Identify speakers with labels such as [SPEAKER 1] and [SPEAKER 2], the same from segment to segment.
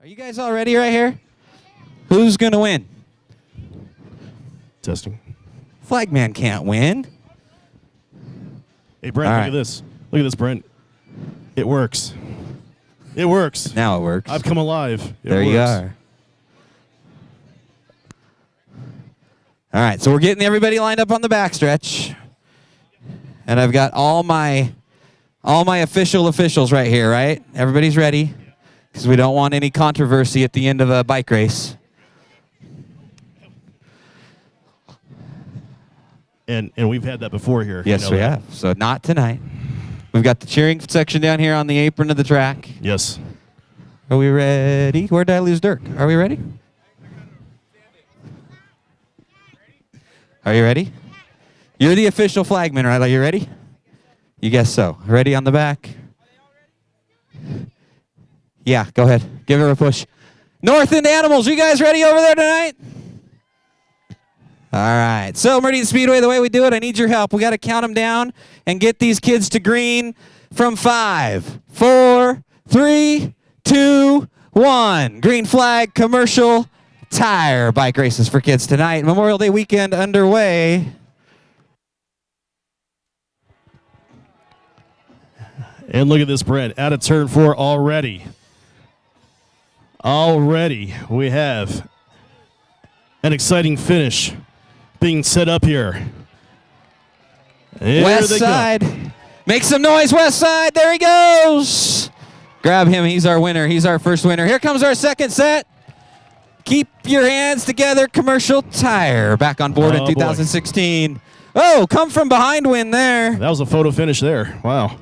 [SPEAKER 1] Are you guys all ready right here? Who's going to win?
[SPEAKER 2] Testing.
[SPEAKER 1] Flagman can't win.
[SPEAKER 2] Hey, Brent, look at this. Look at this, Brent. It works. It works.
[SPEAKER 1] Now it works.
[SPEAKER 2] I've come alive.
[SPEAKER 1] There you are. All right, so we're getting everybody lined up on the backstretch. And I've got all my officials right here, right? Everybody's ready because we don't want any controversy at the end of a bike race.
[SPEAKER 2] And we've had that before here.
[SPEAKER 1] Yes, we have. So not tonight. We've got the cheering section down here on the apron of the track.
[SPEAKER 2] Yes.
[SPEAKER 1] Are we ready? Where did I lose Dirk? Are we ready? Are you ready? You're the official flagman, right? Are you ready? You guess so. Ready on the back? Yeah, go ahead. Give her a push. North End Animals, you guys ready over there tonight? All right. So, Meridian Speedway, the way we do it, I need your help. We got to count them down and get these kids to green from 5, 4, 3, 2, 1. Green flag, commercial tire bike races for kids tonight. Memorial Day weekend underway.
[SPEAKER 2] And look at this, Brent. Out of turn 4 already. Already we have an exciting finish being set up here.
[SPEAKER 1] West side. Make some noise, West side. There he goes. Grab him. He's our winner. He's our first winner. Here comes our second set. Keep your hands together. Commercial tire. Back on board in 2016. Boy. Oh, come from behind win there.
[SPEAKER 2] That was a photo finish there. Wow.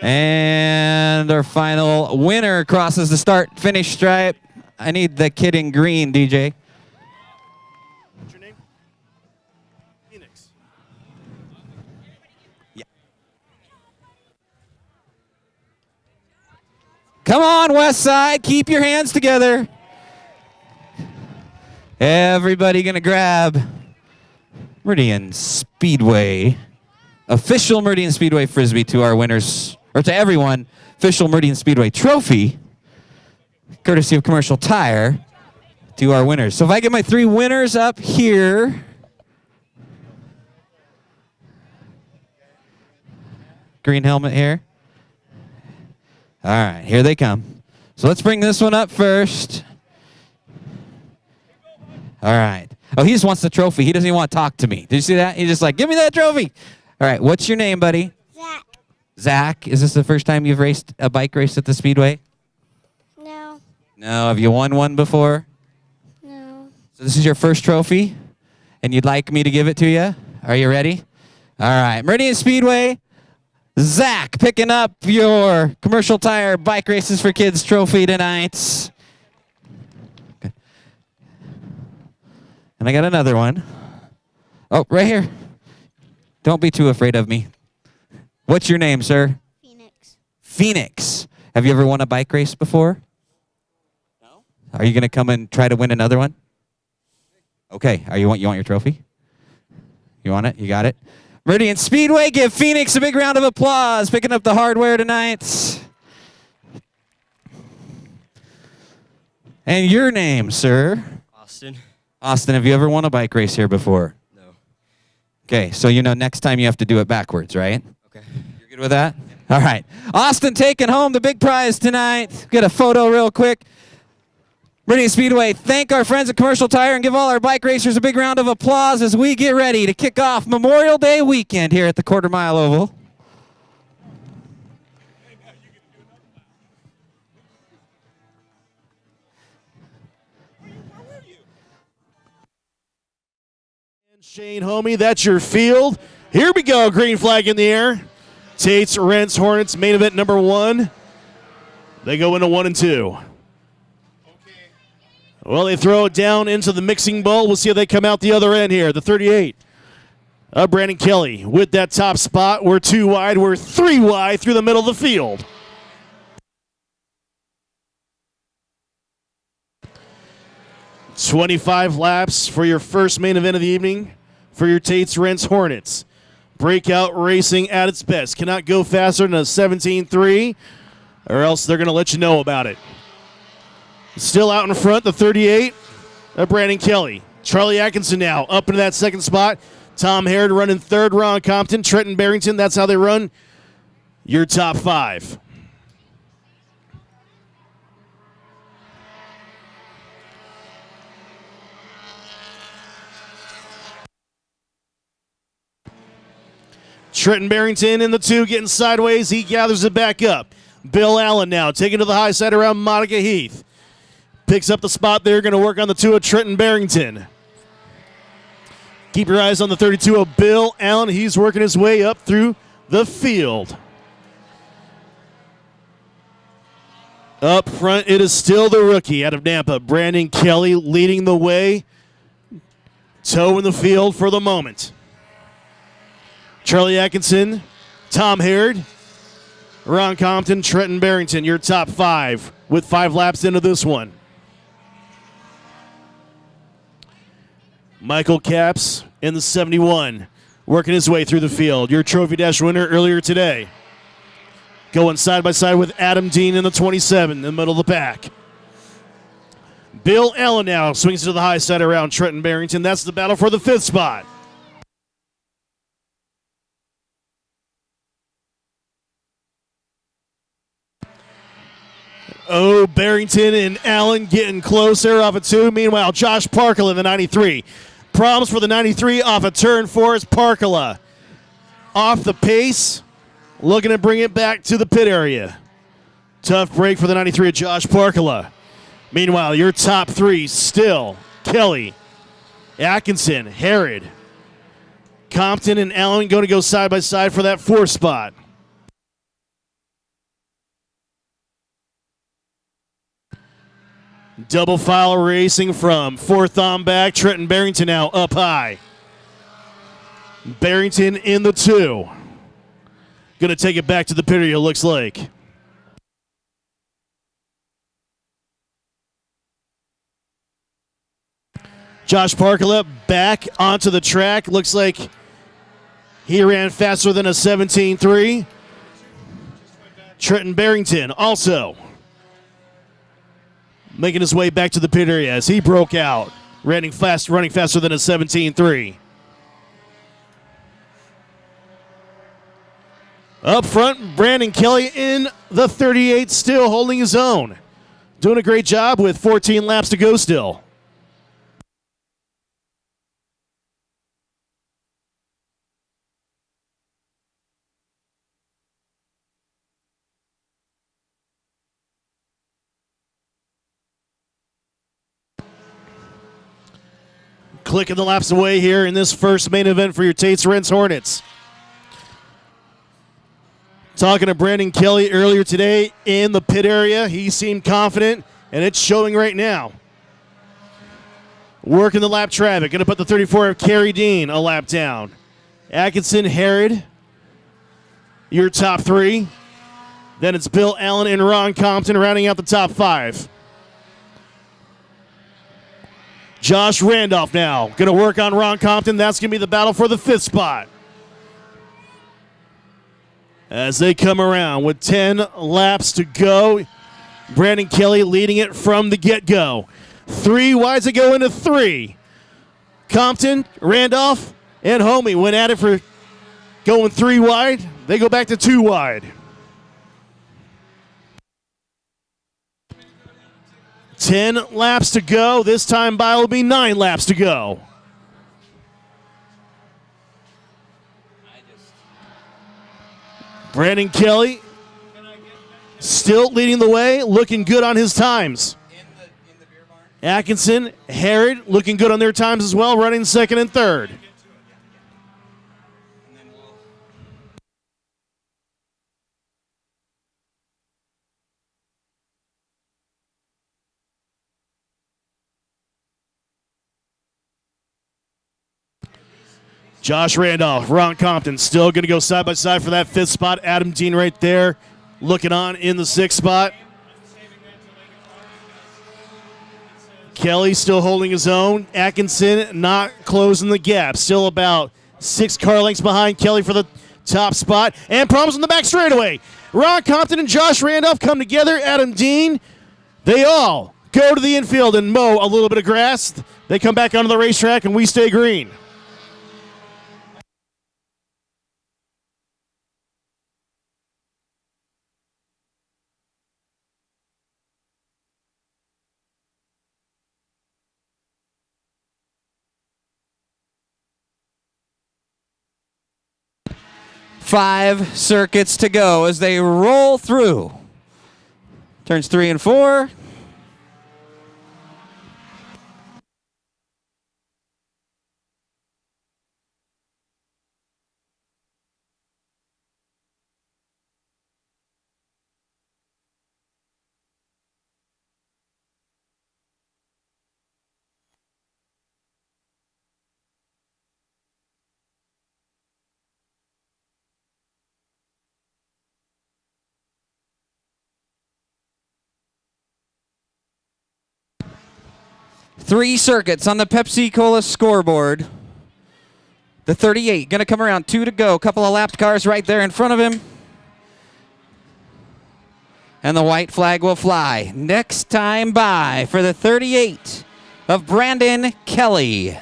[SPEAKER 1] And our final winner crosses the start-finish stripe. I need the kid in green, DJ.
[SPEAKER 2] What's your name? Phoenix.
[SPEAKER 1] Yeah. Come on, West Side. Keep your hands together. Everybody going to grab Meridian Speedway. Official Meridian Speedway Frisbee to our winners. Or to everyone, official Meridian Speedway trophy, courtesy of Commercial Tire, to our winners. So if I get my 3 winners up here. Green helmet here. All right, here they come. So let's bring this one up first. All right. Oh, he just wants the trophy. He doesn't even want to talk to me. Did you see that? He's just like, give me that trophy. All right, what's your name, buddy?
[SPEAKER 3] Zach.
[SPEAKER 1] Zach, is this the first time you've raced a bike race at the Speedway?
[SPEAKER 3] No.
[SPEAKER 1] No. Have you won one before?
[SPEAKER 3] No.
[SPEAKER 1] So this is your first trophy, and you'd like me to give it to you? Are you ready? All right. Meridian Speedway, Zach picking up your Commercial Tire Bike Races for Kids trophy tonight. Okay. And I got another one. Oh, right here. Don't be too afraid of me. What's your name, sir?
[SPEAKER 3] Phoenix.
[SPEAKER 1] Phoenix. Have you ever won a bike race before? No. Are you going to come and try to win another one? Okay. You want your trophy? You want it? You got it? Meridian Speedway, give Phoenix a big round of applause. Picking up the hardware tonight. And your name, sir?
[SPEAKER 4] Austin.
[SPEAKER 1] Austin, have you ever won a bike race here before?
[SPEAKER 4] No.
[SPEAKER 1] Okay, so you know next time you have to do it backwards, right?
[SPEAKER 4] Okay.
[SPEAKER 1] You're good with that? Yeah. All right. Austin taking home the big prize tonight. Get a photo real quick. Meridian Speedway, thank our friends at Commercial Tire and give all our bike racers a big round of applause as we get ready to kick off Memorial Day weekend here at the Quarter Mile Oval.
[SPEAKER 2] Shane Homie, that's your field. Here we go, green flag in the air. Tates, Rents, Hornets, main event number 1. They go into 1 and 2. Well, they throw it down into the mixing bowl. We'll see how they come out the other end here. The 38 of Brandon Kelly with that top spot. We're 2 wide. We're 3 wide through the middle of the field. "25 laps for your first main event of the evening for your Tates, Rents, Hornets. Breakout racing at its best. Cannot go faster than a 17.3. or else they're going to let you know about it. Still out in front, the 38 of Brandon Kelly. Charlie Atkinson now up into that second spot. Tom Harrod running third. Ron Compton, Trenton Barrington. That's how they run your top 5. Trenton Barrington in the 2, getting sideways. He gathers it back up. Bill Allen now taking to the high side around Monica Heath. Picks up the spot there. Going to work on the 2 of Trenton Barrington. Keep your eyes on the 32 of Bill Allen. He's working his way up through the field. Up front, it is still the rookie out of Nampa, Brandon Kelly, leading the way. Toe in the field for the moment. Charlie Atkinson, Tom Harrod, Ron Compton, Trenton Barrington, your top 5 with 5 laps into this one. Michael Capps in the 71, working his way through the field. Your Trophy Dash winner earlier today. Going side by side with Adam Dean in the 27 in the middle of the pack. Bill Allen now swings to the high side around Trenton Barrington. That's the battle for the 5th spot. Oh, Barrington and Allen getting closer off a 2. Meanwhile, Josh Parkala in the 93. Problems for the 93 off a turn 4 is Parkala. Off the pace, looking to bring it back to the pit area. Tough break for the 93 of Josh Parkala. Meanwhile, your top 3 still Kelly, Atkinson, Harrod, Compton, and Allen going to go side by side for that 4th spot. Double file racing from 4th on back. Trenton Barrington now up high. Barrington in the 2. Going to take it back to the pit area, looks like. Josh Parkala back onto the track. Looks like he ran faster than a 17.3. Trenton Barrington also making his way back to the pit area as he broke out, running faster than a 17.3. Up front, Brandon Kelly in the 38, still holding his own. Doing a great job with 14 laps to go still. Clicking the laps away here in this first main event for your Tates Rents Hornets. Talking to Brandon Kelly earlier today in the pit area. He seemed confident, and it's showing right now. Working the lap traffic. Going to put the 34 of Kerry Dean a lap down. Atkinson, Harrod, your top 3. Then it's Bill Allen and Ron Compton rounding out the top 5. Josh Randolph now going to work on Ron Compton. That's going to be the battle for the 5th spot. As they come around with 10 laps to go, Brandon Kelly leading it from the get-go. 3 wide to go into 3. Compton, Randolph, and Homie went at it for going 3 wide. They go back to 2 wide. 10 laps to go. This time by will be 9 laps to go. Brandon Kelly still leading the way, looking good on his times. Atkinson, Harrod looking good on their times as well, running 2nd and 3rd. Josh Randolph, Ron Compton still going to go side by side for that 5th spot. Adam Dean right there looking on in the 6th spot. Kelly still holding his own. Atkinson not closing the gap. Still about 6 car lengths behind Kelly for the top spot. And problems in the back straightaway. Ron Compton and Josh Randolph come together. Adam Dean, they all go to the infield and mow a little bit of grass. They come back onto the racetrack, and we stay green.
[SPEAKER 1] Five circuits to go as they roll through. Turns 3 and 4. Three circuits on the Pepsi-Cola scoreboard. The 38 going to come around. 2 to go. Couple of lapped cars right there in front of him. And the white flag will fly. Next time by for the 38 of Brandon Kelly.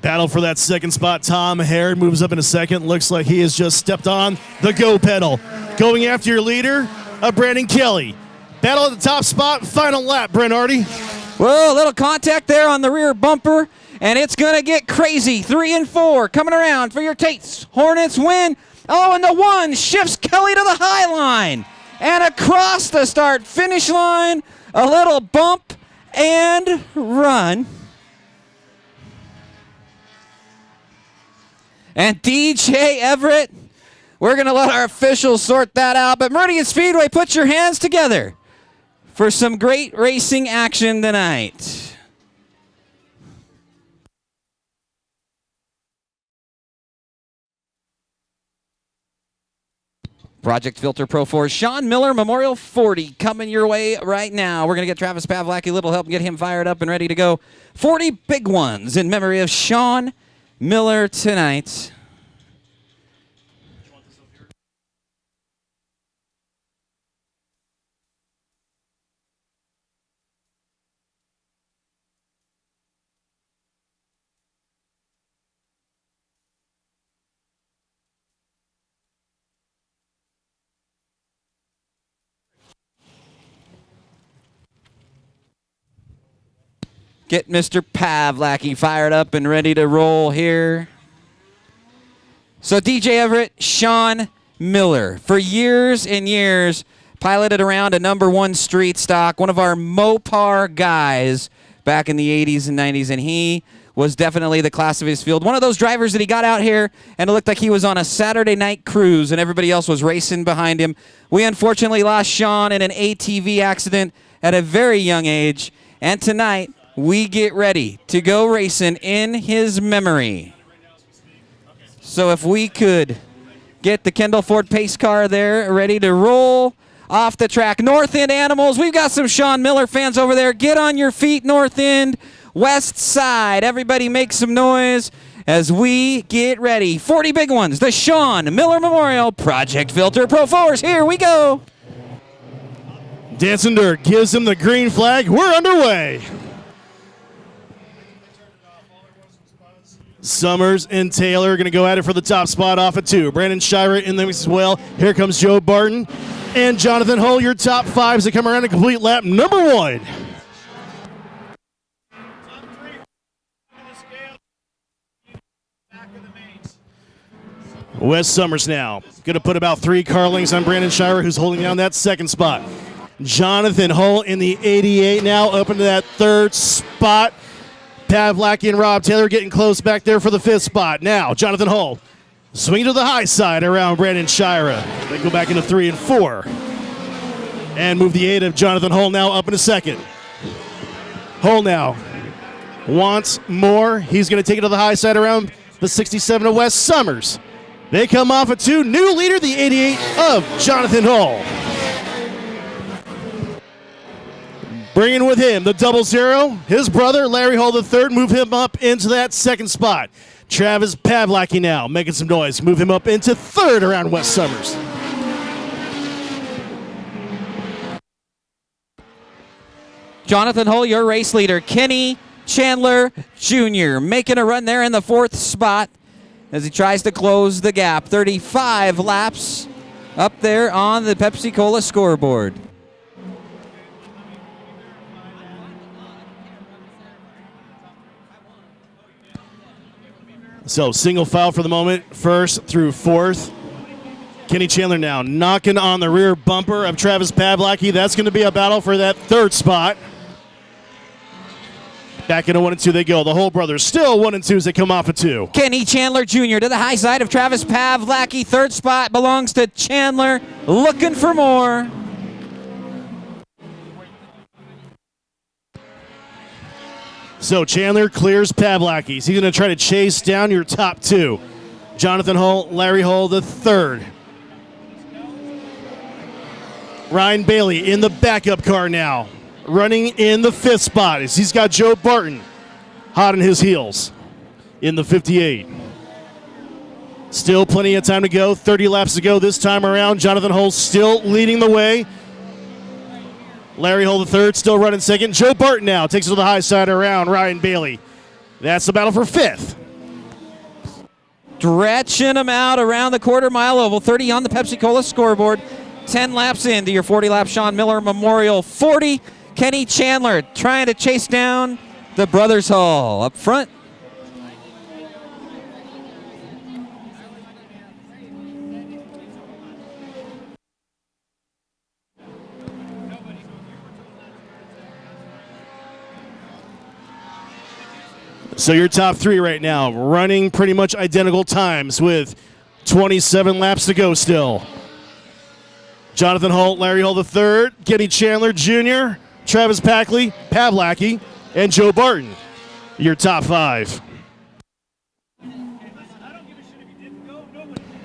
[SPEAKER 2] Battle for that second spot. Tom Harrod moves up in a second. Looks like he has just stepped on the go pedal. Going after your leader, Brandon Kelly. Battle at the top spot. Final lap, Brent Hardy.
[SPEAKER 1] Whoa, a little contact there on the rear bumper, and it's going to get crazy. 3 and 4 coming around for your Tates. Hornets win. Oh, and the 1 shifts Kelly to the high line. And across the start-finish line, a little bump and run. And DJ Everett, we're going to let our officials sort that out. But Meridian Speedway, put your hands together for some great racing action tonight. Project Filter Pro 4 Sean Miller Memorial 40 coming your way right now. We're going to get Travis Pavlaki a little help and get him fired up and ready to go. 40 big ones in memory of Sean Miller tonight. Get Mr. Pavlaki fired up and ready to roll here. So DJ Everett, Sean Miller, for years and years, piloted around a #1 street stock, one of our Mopar guys back in the 80s and 90s, and he was definitely the class of his field. One of those drivers that he got out here, and it looked like he was on a Saturday night cruise, and everybody else was racing behind him. We unfortunately lost Sean in an ATV accident at a very young age, and tonight, we get ready to go racing in his memory. So if we could get the Kendall Ford pace car there ready to roll off the track. North End Animals, we've got some Sean Miller fans over there. Get on your feet, North End, West Side. Everybody make some noise as we get ready. 40 big ones, the Sean Miller Memorial Project Filter Pro 4s. Here we go.
[SPEAKER 2] Dancing Dirt gives him the green flag. We're underway. Summers and Taylor are going to go at it for the top spot off of 2. Brandon Shira in the mix as well. Here comes Joe Barton and Jonathan Hull, your top 5s that come around to complete lap #1. Wes Summers now going to put about 3 car lengths on Brandon Shira, who's holding down that second spot. Jonathan Hull in the 88 now up into that 3rd spot. Pavlaki and Rob Taylor getting close back there for the 5th spot. Now, Jonathan Hull swinging to the high side around Brandon Shira. They go back into 3 and 4. And move the 8 of Jonathan Hull now up in a 2nd. Hull now wants more. He's going to take it to the high side around the 67 of Wes Summers. They come off at 2. New leader, the 88 of Jonathan Hull. Bringing with him the 00, his brother, Larry Hull III, move him up into that 2nd spot. Travis Pavlaki now making some noise. Move him up into third around Wes Summers.
[SPEAKER 1] Jonathan Hull, your race leader. Kenny Chandler Jr. making a run there in the fourth spot as he tries to close the gap. 35 laps up there on the Pepsi-Cola scoreboard.
[SPEAKER 2] So single file for the moment, first through fourth. Kenny Chandler now knocking on the rear bumper of Travis Pavlaki. That's going to be a battle for that third spot. Back into 1 and 2 they go. The Hull brothers still 1 and 2 as they come off of 2.
[SPEAKER 1] Kenny Chandler Jr. to the high side of Travis Pavlaki. Third spot belongs to Chandler. Looking for more.
[SPEAKER 2] So Chandler clears Pavlaki. He's going to try to chase down your top two. Jonathan Hull, Larry Hull, the third. Ryan Bailey in the backup car now, running in the fifth spot as he's got Joe Barton hot on his heels in the 58. Still plenty of time to go, 30 laps to go this time around. Jonathan Hull still leading the way. Larry Hull the third, still running second. Joe Barton now takes it to the high side around Ryan Bailey. That's the battle for fifth.
[SPEAKER 1] Stretching them out around the quarter-mile oval. 30 on the Pepsi-Cola scoreboard. 10 laps into your 40-lap Sean Miller Memorial. 40, Kenny Chandler trying to chase down the Brothers Hull up front.
[SPEAKER 2] So your top three right now running pretty much identical times with 27 laps to go still. Jonathan Hull, Larry Hull III, Kenny Chandler Jr., Travis Pavlaki, and Joe Barton. Your top five.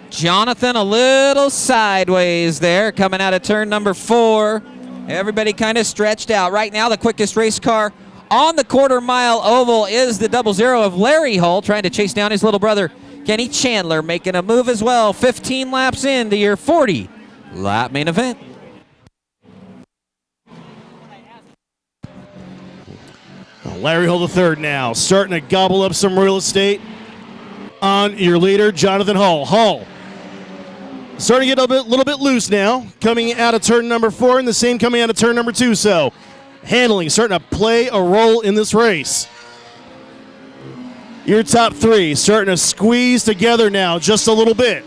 [SPEAKER 1] Jonathan a little sideways there coming out of turn number 4. Everybody kind of stretched out. Right now the quickest race car on the quarter-mile oval is the 00 of Larry Hull trying to chase down his little brother Kenny Chandler, making a move as well. 15 laps into your 40-lap main event.
[SPEAKER 2] Larry Hull III now starting to gobble up some real estate on your leader, Jonathan Hull. Hull starting to get a little bit loose now, coming out of turn number 4, and the same coming out of turn number 2. So handling starting to play a role in this race. Your top three starting to squeeze together now just a little bit.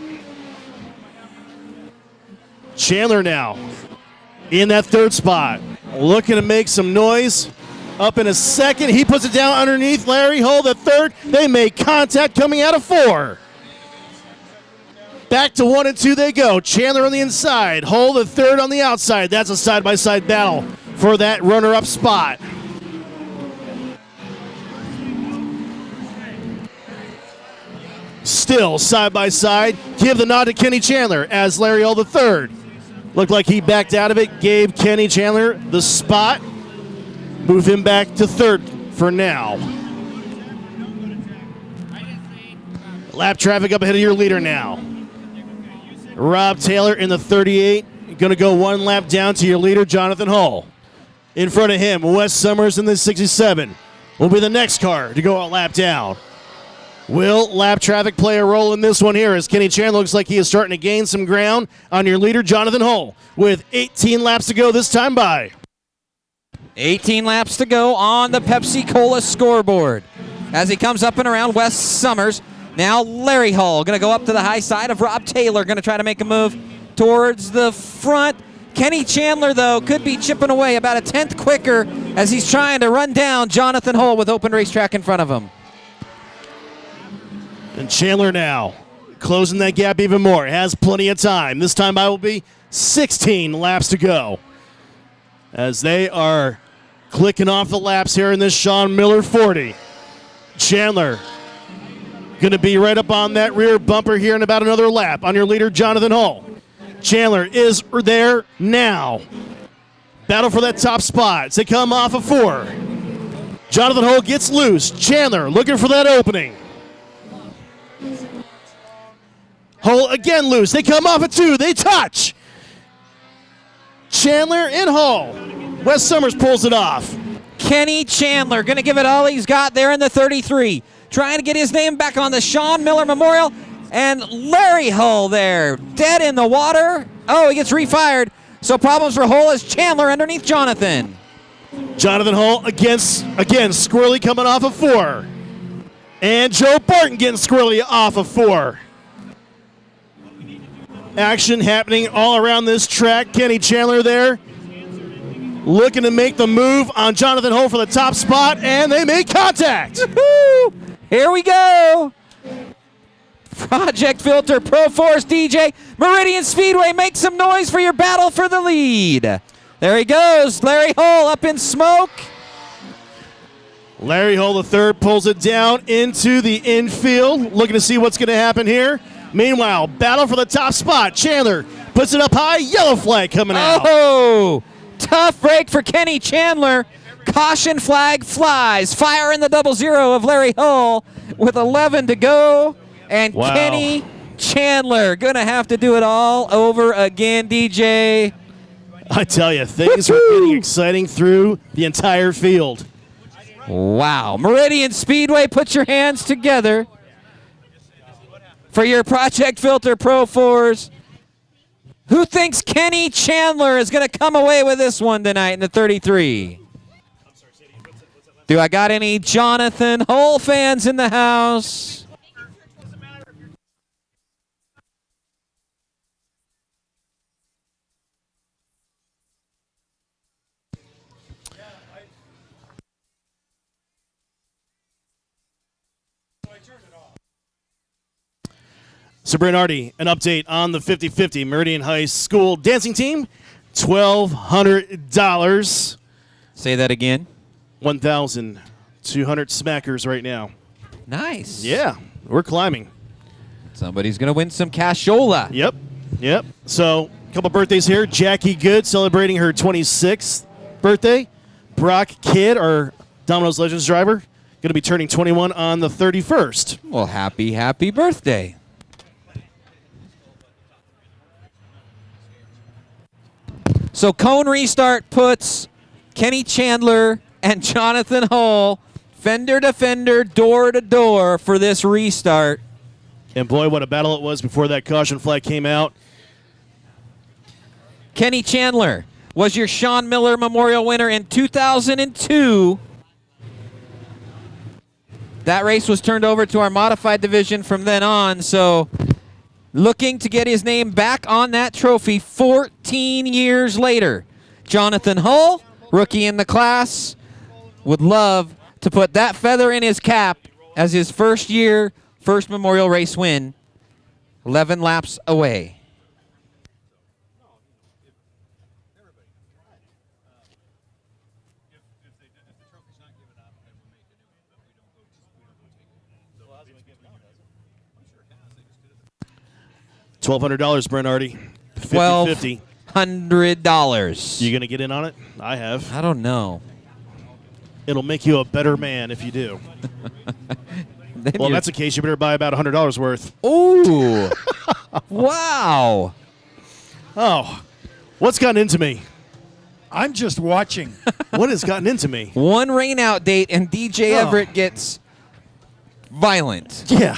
[SPEAKER 2] Chandler now in that third spot, looking to make some noise. Up in a second, he puts it down underneath Larry Hull, the third. They make contact coming out of 4. Back to 1 and 2 they go. Chandler on the inside, Hull the third on the outside. That's a side-by-side battle for that runner-up spot. Still side-by-side. Give the nod to Kenny Chandler as Larry Hull the third. Looked like he backed out of it, gave Kenny Chandler the spot. Move him back to third for now. Lap traffic up ahead of your leader now. Rob Taylor in the 38. Going to go one lap down to your leader, Jonathan Hull. In front of him, Wes Summers in the 67. Will be the next car to go a lap down. Will lap traffic play a role in this one here as Kenny Chandler looks like he is starting to gain some ground on your leader, Jonathan Hull, with 18 laps to go this time by.
[SPEAKER 1] 18 laps to go on the Pepsi-Cola scoreboard. As he comes up and around Wes Summers, now Larry Hull going to go up to the high side of Rob Taylor, going to try to make a move towards the front. Kenny Chandler, though, could be chipping away about a tenth quicker as he's trying to run down Jonathan Hull with open racetrack in front of him.
[SPEAKER 2] And Chandler now closing that gap even more. Has plenty of time. This time by will be 16 laps to go as they are clicking off the laps here in this Sean Miller 40. Chandler going to be right up on that rear bumper here in about another lap on your leader, Jonathan Hull. Chandler is there now. Battle for that top spot as they come off of 4. Jonathan Hull gets loose. Chandler looking for that opening. Hull again loose. They come off at 2. They touch. Chandler and Hull. Wes Summers pulls it off.
[SPEAKER 1] Kenny Chandler going to give it all he's got there in the 33. Trying to get his name back on the Sean Miller Memorial. And Larry Hull there, dead in the water. Oh, he gets refired. So problems for Hull as Chandler underneath Jonathan.
[SPEAKER 2] Jonathan Hull again, squirrely coming off of 4. And Joe Barton getting squirrely off of 4. Action happening all around this track. Kenny Chandler there looking to make the move on Jonathan Hull for the top spot, and they make contact.
[SPEAKER 1] Woo-hoo! Here we go. Project Filter Pro Force DJ Meridian Speedway, make some noise for your battle for the lead. There he goes, Larry Hull up in smoke.
[SPEAKER 2] Larry Hull III pulls it down into the infield, looking to see what's going to happen here. Meanwhile, battle for the top spot. Chandler puts it up high, yellow flag coming out.
[SPEAKER 1] Oh, tough break for Kenny Chandler. Caution flag flies. Fire in the 00 of Larry Hull with 11 to go. And
[SPEAKER 2] wow.
[SPEAKER 1] Kenny Chandler gonna have to do it all over again, DJ.
[SPEAKER 2] I tell you, things are getting exciting through the entire field.
[SPEAKER 1] Wow. Meridian Speedway, put your hands together for your Project Filter Pro 4s. Who thinks Kenny Chandler is gonna come away with this one tonight in the 33? Do I got any Jonathan Hull fans in the house?
[SPEAKER 2] So, Bernardi, an update on the 50-50 Meridian High School dancing team. $1,200.
[SPEAKER 1] Say that again.
[SPEAKER 2] 1,200 smackers right now.
[SPEAKER 1] Nice.
[SPEAKER 2] Yeah, we're climbing.
[SPEAKER 1] Somebody's going to win some cashola.
[SPEAKER 2] Yep. So, a couple birthdays here. Jackie Good celebrating her 26th birthday. Brock Kidd, our Dominos Legends driver, going to be turning 21 on the 31st.
[SPEAKER 1] Well, happy birthday. So cone restart puts Kenny Chandler and Jonathan Hull fender to fender, door to door for this restart.
[SPEAKER 2] And boy, what a battle it was before that caution flag came out.
[SPEAKER 1] Kenny Chandler was your Sean Miller Memorial winner in 2002. That race was turned over to our modified division from then on, so looking to get his name back on that trophy 14 years later. Jonathan Hull, rookie in the class, would love to put that feather in his cap as his first memorial race win, 11 laps away.
[SPEAKER 2] $1,200, Bernardi. 50-50.
[SPEAKER 1] $1,200.
[SPEAKER 2] You going to get in on it? I have.
[SPEAKER 1] I don't know.
[SPEAKER 2] It'll make you a better man if you do. Well, that's the case. You better buy about $100 worth.
[SPEAKER 1] Ooh. Wow.
[SPEAKER 2] Oh, what's gotten into me?
[SPEAKER 4] I'm just watching.
[SPEAKER 2] What has gotten into me?
[SPEAKER 1] One rain out date and DJ Everett gets violent.
[SPEAKER 2] Yeah.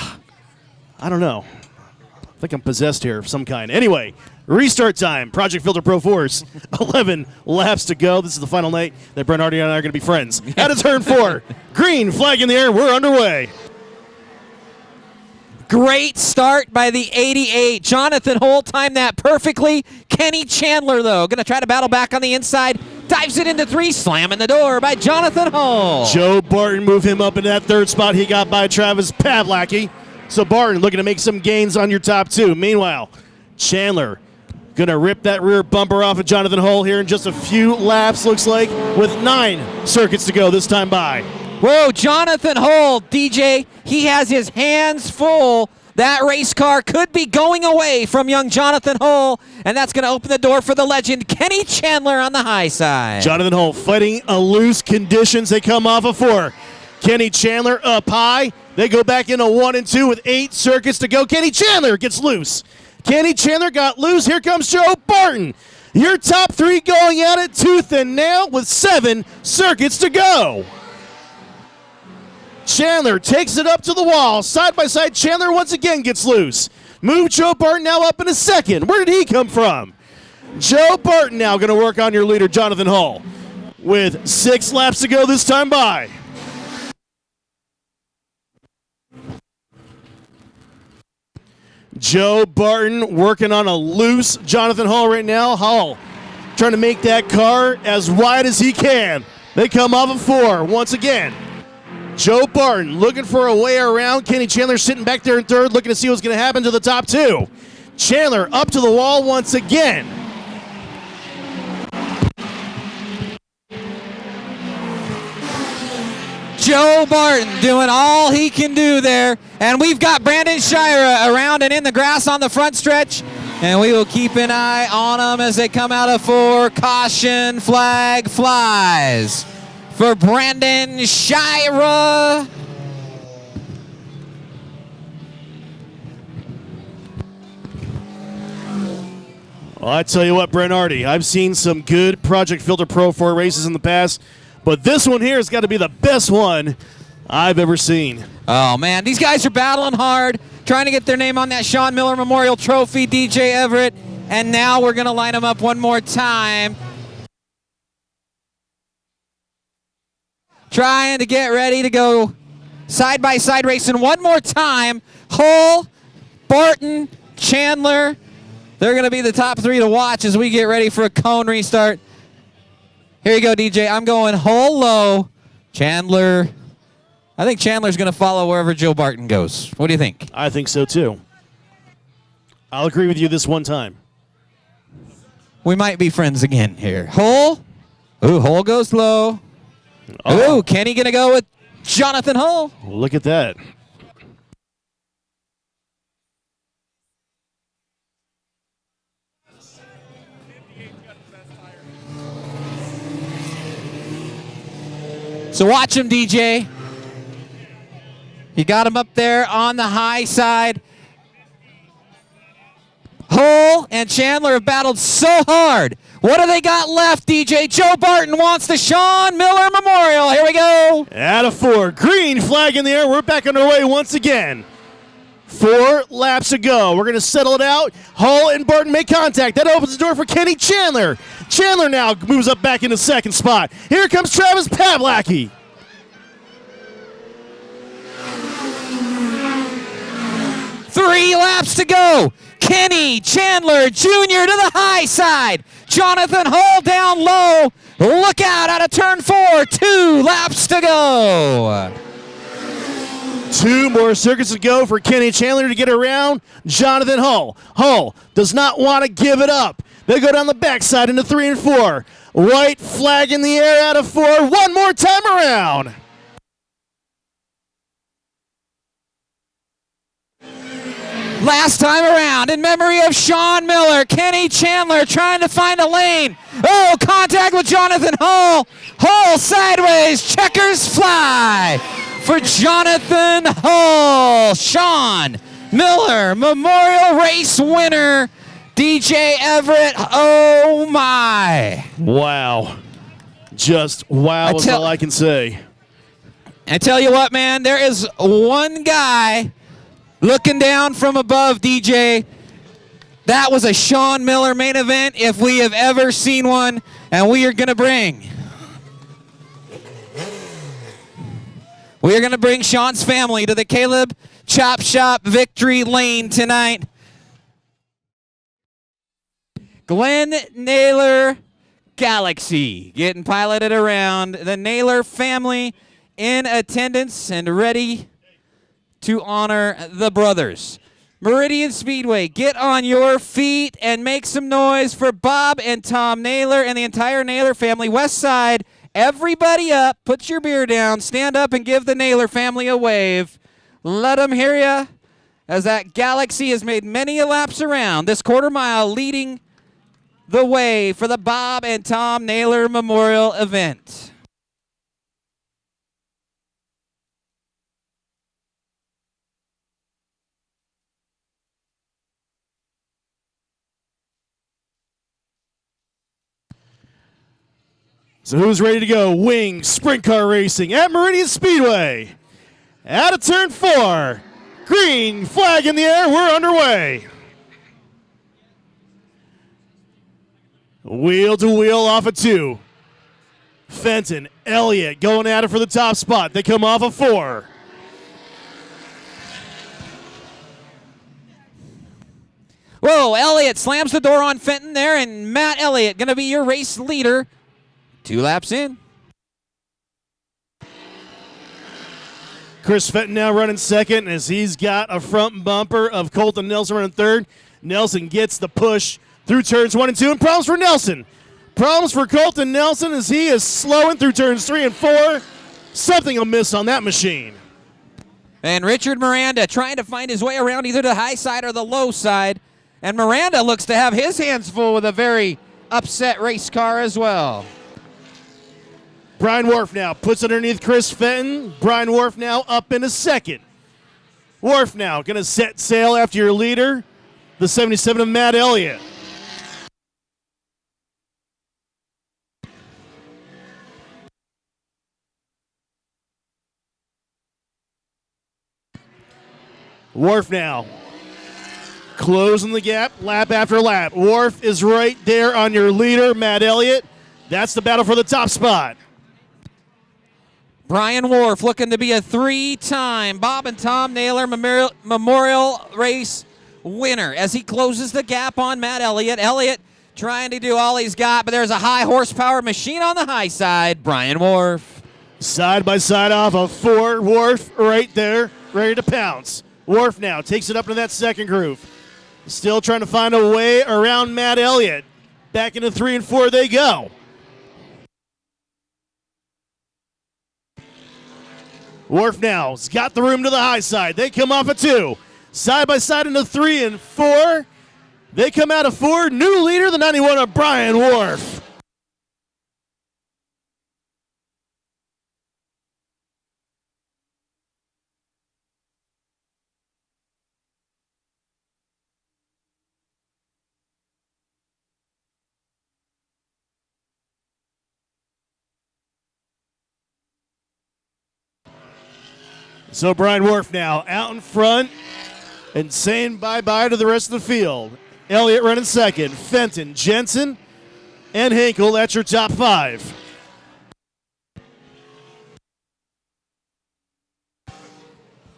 [SPEAKER 2] I don't know. I think I'm possessed here of some kind. Anyway, restart time. Project Filter Pro Force. 11 laps to go. This is the final night that Bernardi and I are going to be friends. Out of turn 4. Green flag in the air. We're underway.
[SPEAKER 1] Great start by the 88. Jonathan Hull timed that perfectly. Kenny Chandler, though, going to try to battle back on the inside. Dives it into 3. Slamming the door by Jonathan Hull.
[SPEAKER 2] Joe Barton moved him up into that third spot. He got by Travis Pavlaki. So Barton looking to make some gains on your top 2. Meanwhile, Chandler going to rip that rear bumper off of Jonathan Hull here in just a few laps, looks like, with 9 circuits to go this time by.
[SPEAKER 1] Whoa, Jonathan Hull, DJ, he has his hands full. That race car could be going away from young Jonathan Hull, and that's going to open the door for the legend, Kenny Chandler, on the high side.
[SPEAKER 2] Jonathan Hull fighting a loose conditions. They come off of 4. Kenny Chandler up high, They go back into 1 and 2 with 8 circuits to go. Kenny Chandler gets loose. Kenny Chandler got loose. Here comes Joe Barton. Your top 3 going at it tooth and nail with 7 circuits to go. Chandler takes it up to the wall. Side by side, Chandler once again gets loose. Move Joe Barton now up in a second. Where did he come from? Joe Barton now going to work on your leader, Jonathan Hull, with 6 laps to go this time by. Joe Barton working on a loose Jonathan Hull right now. Hull trying to make that car as wide as he can. They come off of 4 once again. Joe Barton looking for a way around. Kenny Chandler sitting back there in 3rd, looking to see what's going to happen to the top 2. Chandler up to the wall once again.
[SPEAKER 1] Joe Barton doing all he can do there. And we've got Brandon Shira around and in the grass on the front stretch. And we will keep an eye on them as they come out of 4. Caution flag flies for Brandon Shira.
[SPEAKER 2] Well, I tell you what, Brent Hardy, I've seen some good Project Filter Pro 4 races in the past, but this one here has got to be the best one I've ever seen.
[SPEAKER 1] Oh, man, these guys are battling hard, trying to get their name on that Sean Miller Memorial Trophy, DJ Everett, and now we're going to line them up one more time. Trying to get ready to go side-by-side racing one more time. Hull, Barton, Chandler. They're going to be the top 3 to watch as we get ready for a cone restart. Here you go, DJ. I'm going Hull low, Chandler. I think Chandler's going to follow wherever Joe Barton goes. What do you think?
[SPEAKER 2] I think so, too. I'll agree with you this one time.
[SPEAKER 1] We might be friends again here. Hull. Ooh, Hull goes low.
[SPEAKER 2] Oh.
[SPEAKER 1] Ooh, Kenny going to go with Jonathan Hull.
[SPEAKER 2] Look at that.
[SPEAKER 1] So watch him, DJ. You got him up there on the high side. Hull and Chandler have battled so hard. What do they got left, DJ? Joe Barton wants the Sean Miller Memorial. Here we go.
[SPEAKER 2] Out of 4. Green flag in the air. We're back underway once again. 4 laps to go. We're going to settle it out. Hull and Barton make contact. That opens the door for Kenny Chandler. Chandler now moves up back into 2nd spot. Here comes Travis Pavlaki.
[SPEAKER 1] Three laps to go. Kenny Chandler Jr. to the high side. Jonathan Hull down low. Look out of turn 4. 2 laps to go.
[SPEAKER 2] 2 more circuits to go for Kenny Chandler to get around Jonathan Hull. Hull does not want to give it up. They go down the backside into 3 and 4. White flag in the air out of 4. One more time around.
[SPEAKER 1] Last time around, in memory of Sean Miller, Kenny Chandler trying to find a lane. Oh, contact with Jonathan Hull. Hull sideways, checkers fly for Jonathan Hull. Sean Miller, Memorial Race winner, DJ Everett. Oh, my.
[SPEAKER 2] Wow. Just wow is all I can say.
[SPEAKER 1] I tell you what, man, there is one guy looking down from above, DJ. That was a Sean Miller main event if we have ever seen one, and we are going to bring Sean's family to the Caleb Chop Shop Victory Lane tonight. Glenn Naylor Galaxy getting piloted around. The Naylor family in attendance and ready to honor the brothers. Meridian Speedway, get on your feet and make some noise for Bob and Tom Naylor and the entire Naylor family. West Side, everybody up, put your beer down, stand up and give the Naylor family a wave. Let them hear you as that Galaxy has made many laps around this quarter mile, leading the way for the Bob and Tom Naylor Memorial event.
[SPEAKER 2] So who's ready to go? Wing sprint car racing at Meridian Speedway. Out of turn 4. Green flag in the air. We're underway. Wheel to wheel off of 2. Fenton, Elliott going at it for the top spot. They come off of 4.
[SPEAKER 1] Whoa, Elliott slams the door on Fenton there, and Matt Elliott going to be your race leader. 2 laps in.
[SPEAKER 2] Chris Fenton now running second as he's got a front bumper of Colton Nelson running third. Nelson gets the push through turns 1 and 2, and problems for Nelson. Problems for Colton Nelson as he is slowing through turns 3 and 4. Something amiss on that machine.
[SPEAKER 1] And Richard Miranda trying to find his way around either the high side or the low side. And Miranda looks to have his hands full with a very upset race car as well.
[SPEAKER 2] Brian Wharf now puts underneath Chris Fenton. Brian Wharf now up in a second. Wharf now going to set sail after your leader, the 77 of Matt Elliott. Wharf now closing the gap lap after lap. Wharf is right there on your leader, Matt Elliott. That's the battle for the top spot.
[SPEAKER 1] Brian Wharf looking to be a 3-time Bob and Tom Naylor Memorial Race winner as he closes the gap on Matt Elliott. Elliott trying to do all he's got, but there's a high horsepower machine on the high side. Brian Wharf.
[SPEAKER 2] Side by side off of 4. Wharf right there, ready to pounce. Wharf now takes it up into that second groove. Still trying to find a way around Matt Elliott. Back into 3 and 4 they go. Wharf now has got the room to the high side. They come off of 2. Side by side into 3 and 4. They come out of 4. New leader, the 91 of Brian Wharf. So Brian Wharf now out in front and saying bye-bye to the rest of the field. Elliott running second. Fenton, Jensen, and Hinkle. That's your top 5.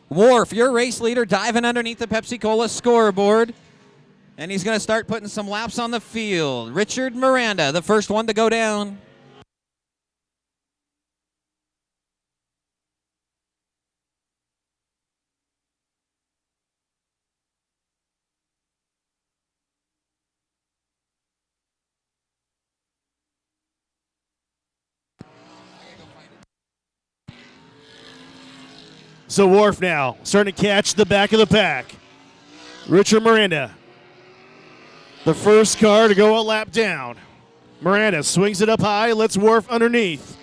[SPEAKER 1] Wharf, your race leader, diving underneath the Pepsi-Cola scoreboard. And he's going to start putting some laps on the field. Richard Miranda, the first one to go down.
[SPEAKER 2] So Wharf now starting to catch the back of the pack. Richard Miranda, the first car to go a lap down. Miranda swings it up high, lets Wharf underneath.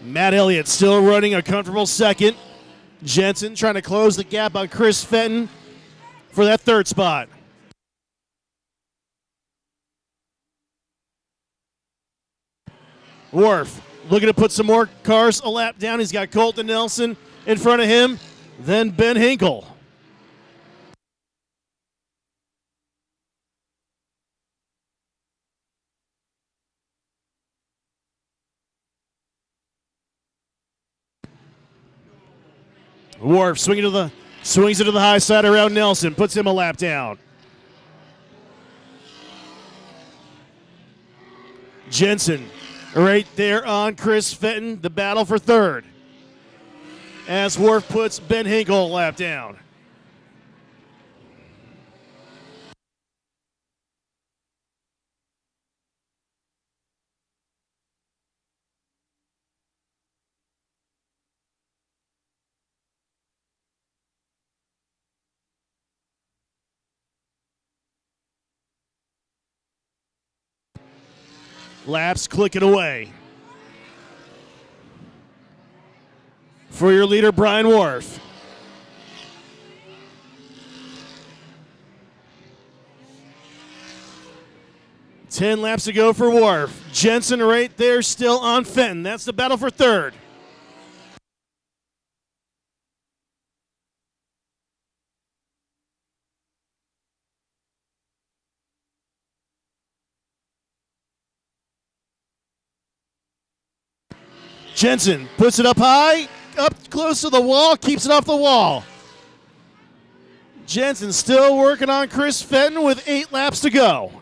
[SPEAKER 2] Matt Elliott still running a comfortable second. Jensen trying to close the gap on Chris Fenton for that third spot. Wharf looking to put some more cars a lap down. He's got Colton Nelson in front of him, then Ben Hinkle. Wharf swings it to the high side around Nelson, puts him a lap down. Jensen right there on Chris Fenton, the battle for third. As Wharf puts Ben Hinkle a lap down. Laps clicking away. For your leader, Brian Wharf. Ten laps to go for Wharf. Jensen right there still on Fenton. That's the battle for third. Jensen puts it up high, up close to the wall, keeps it off the wall. Jensen still working on Chris Fenton with 8 laps to go.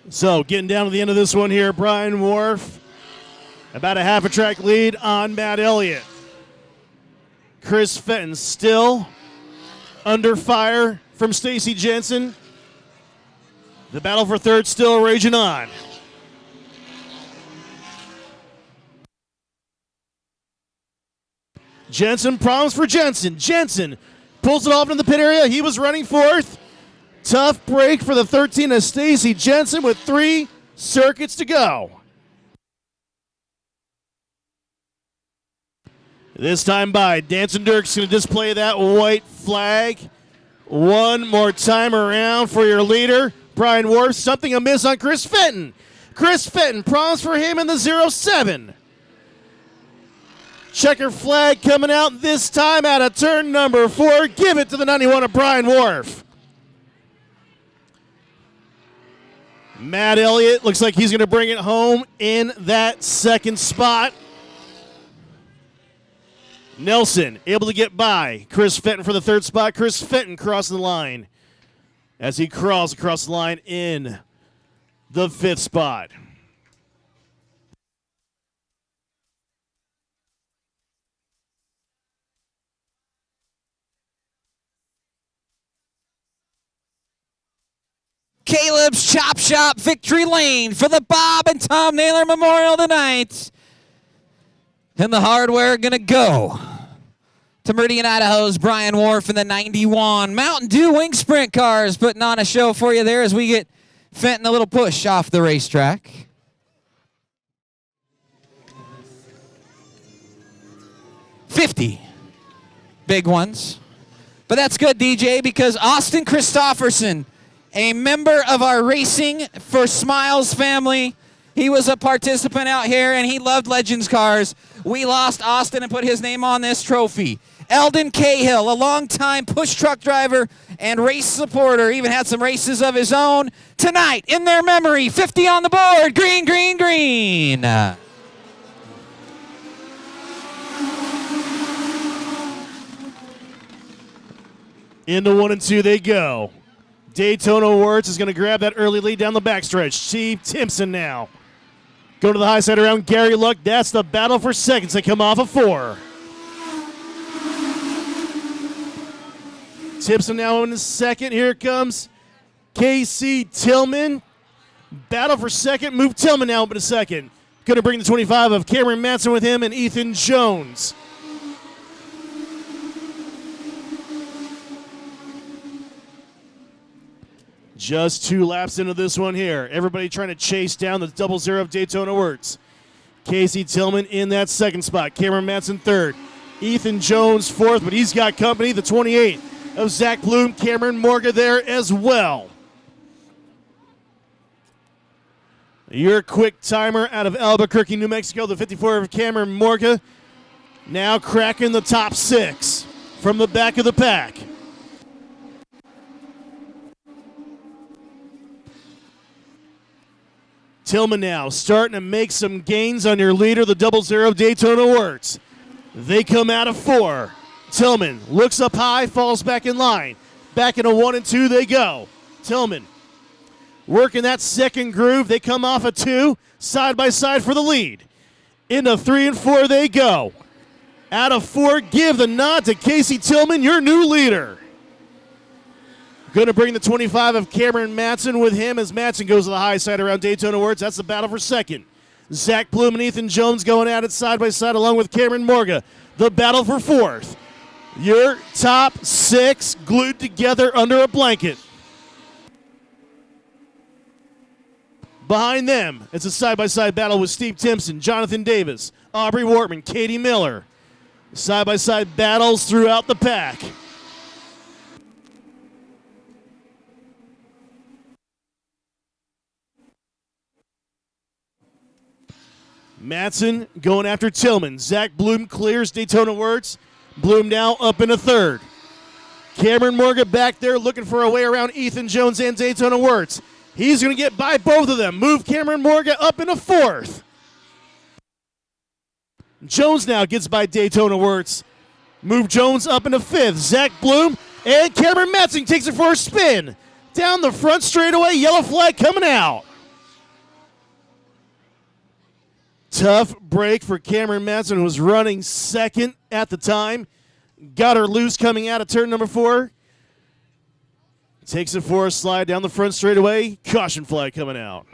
[SPEAKER 2] So getting down to the end of this one here, Brian Wharf, about a half a track lead on Matt Elliott. Chris Fenton still under fire from Stacy Jensen. The battle for third still raging on. Jensen, problems for Jensen. Jensen pulls it off into the pit area. He was running fourth. Tough break for the 13 of Stacy Jensen with 3 circuits to go. This time by, Danson Dirk's going to display that white flag. One more time around for your leader, Brian Wharf. Something amiss on Chris Fenton. Chris Fenton, problems for him in the 07. Checker flag coming out this time out of turn number 4. Give it to the 91 of Brian Wharf. Matt Elliott looks like he's going to bring it home in that second spot. Nelson able to get by Chris Fenton for the third spot. Chris Fenton crossing the line as he crawls across the line in the 5th spot.
[SPEAKER 1] Caleb's Chop Shop victory lane for the Bob and Tom Naylor Memorial tonight. And the hardware going to go to Meridian, Idaho's Brian Wharf in the 91. Mountain Dew Wing Sprint Cars putting on a show for you there as we get Fenton a little push off the racetrack. $50 big ones. But that's good, DJ, because Austin Christofferson, a member of our Racing for Smiles family. He was a participant out here, and he loved Legends cars. We lost Austin and put his name on this trophy. Eldon Cahill, a longtime push truck driver and race supporter, even had some races of his own. Tonight, in their memory, 50 on the board. Green, green, green.
[SPEAKER 2] Into 1 and 2 they go. Daytona Words is going to grab that early lead down the backstretch. Steve Timpson now. Go to the high side around Gary Luck. That's the battle for seconds. They come off of 4. Timpson now in the second. Here comes Casey Tillman. Battle for second. Move Tillman now up in a second. Going to bring the 25 of Cameron Matson with him and Ethan Jones. Just 2 laps into this one here. Everybody trying to chase down the 00 of Daytona Words. Casey Tillman in that second spot. Cameron Matson third. Ethan Jones fourth, but he's got company. The 28 of Zach Bloom. Cameron Morga there as well. Your quick timer out of Albuquerque, New Mexico. The 54 of Cameron Morga now cracking the top 6 from the back of the pack. Tillman now starting to make some gains on your leader, the 00 Daytona Works. They come out of 4. Tillman looks up high, falls back in line. Back into 1 and 2 they go. Tillman working that second groove. They come off a 2, side by side for the lead. Into 3 and 4 they go. Out of 4, give the nod to Casey Tillman, your new leader. Going to bring the 25 of Cameron Matson with him as Matson goes to the high side around Daytona Words. That's the battle for second. Zach Bloom and Ethan Jones going at it side by side along with Cameron Morga. The battle for fourth. Your top 6 glued together under a blanket. Behind them, it's a side-by-side battle with Steve Timpson, Jonathan Davis, Aubrey Wortman, Katie Miller. Side-by-side battles throughout the pack. Matson going after Tillman. Zach Bloom clears Daytona Words. Bloom now up in a third. Cameron Morgan back there looking for a way around Ethan Jones and Daytona Words. He's going to get by both of them. Move Cameron Morgan up in a fourth. Jones now gets by Daytona Words. Move Jones up in a fifth. Zach Bloom and Cameron Matson takes it for a spin. Down the front straightaway, yellow flag coming out. Tough break for Cameron Matson, who was running second at the time. Got her loose coming out of turn number 4. Takes it for a slide down the front straightaway. Caution flag coming out.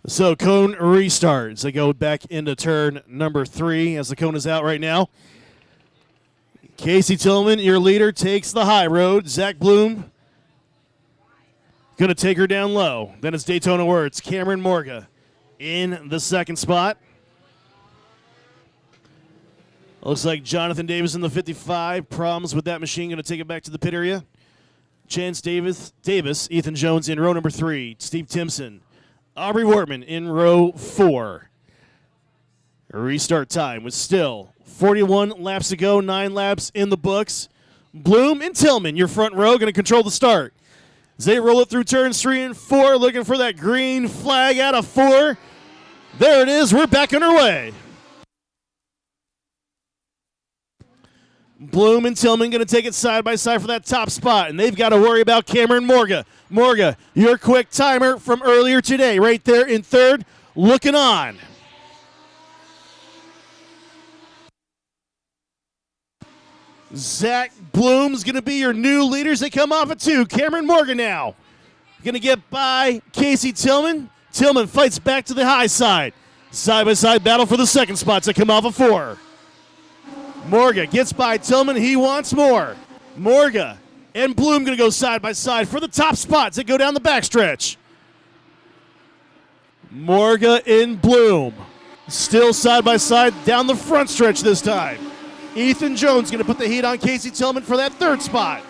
[SPEAKER 2] So cone restarts. They go back into turn number 3 as the cone is out right now. Casey Tillman, your leader, takes the high road. Zach Bloom going to take her down low. Then it's Daytona Words. Cameron Morga in the second spot. Looks like Jonathan Davis in the 55. Problems with that machine. Going to take it back to the pit area. Chance Davis, Ethan Jones in row number 3. Steve Timpson. Aubrey Wortman in row 4. Restart time with still 41 laps to go, 9 laps in the books. Bloom and Tillman, your front row, going to control the start. As they roll it through turns 3 and 4, looking for that green flag out of 4. There it is. We're back underway. Bloom and Tillman going to take it side by side for that top spot, and they've got to worry about Cameron Morga. Morga, your quick timer from earlier today, right there in third, looking on. Zach Bloom's going to be your new leaders. They come off at 2. Cameron Morga now going to get by Casey Tillman. Tillman fights back to the high side. Side-by-side battle for the second spots. They come off at 4. Morga gets by Tillman. He wants more. Morga and Bloom going to go side by side for the top spots that go down the backstretch. Morga and Bloom still side by side down the front stretch this time. Ethan Jones going to put the heat on Casey Tillman for that third spot.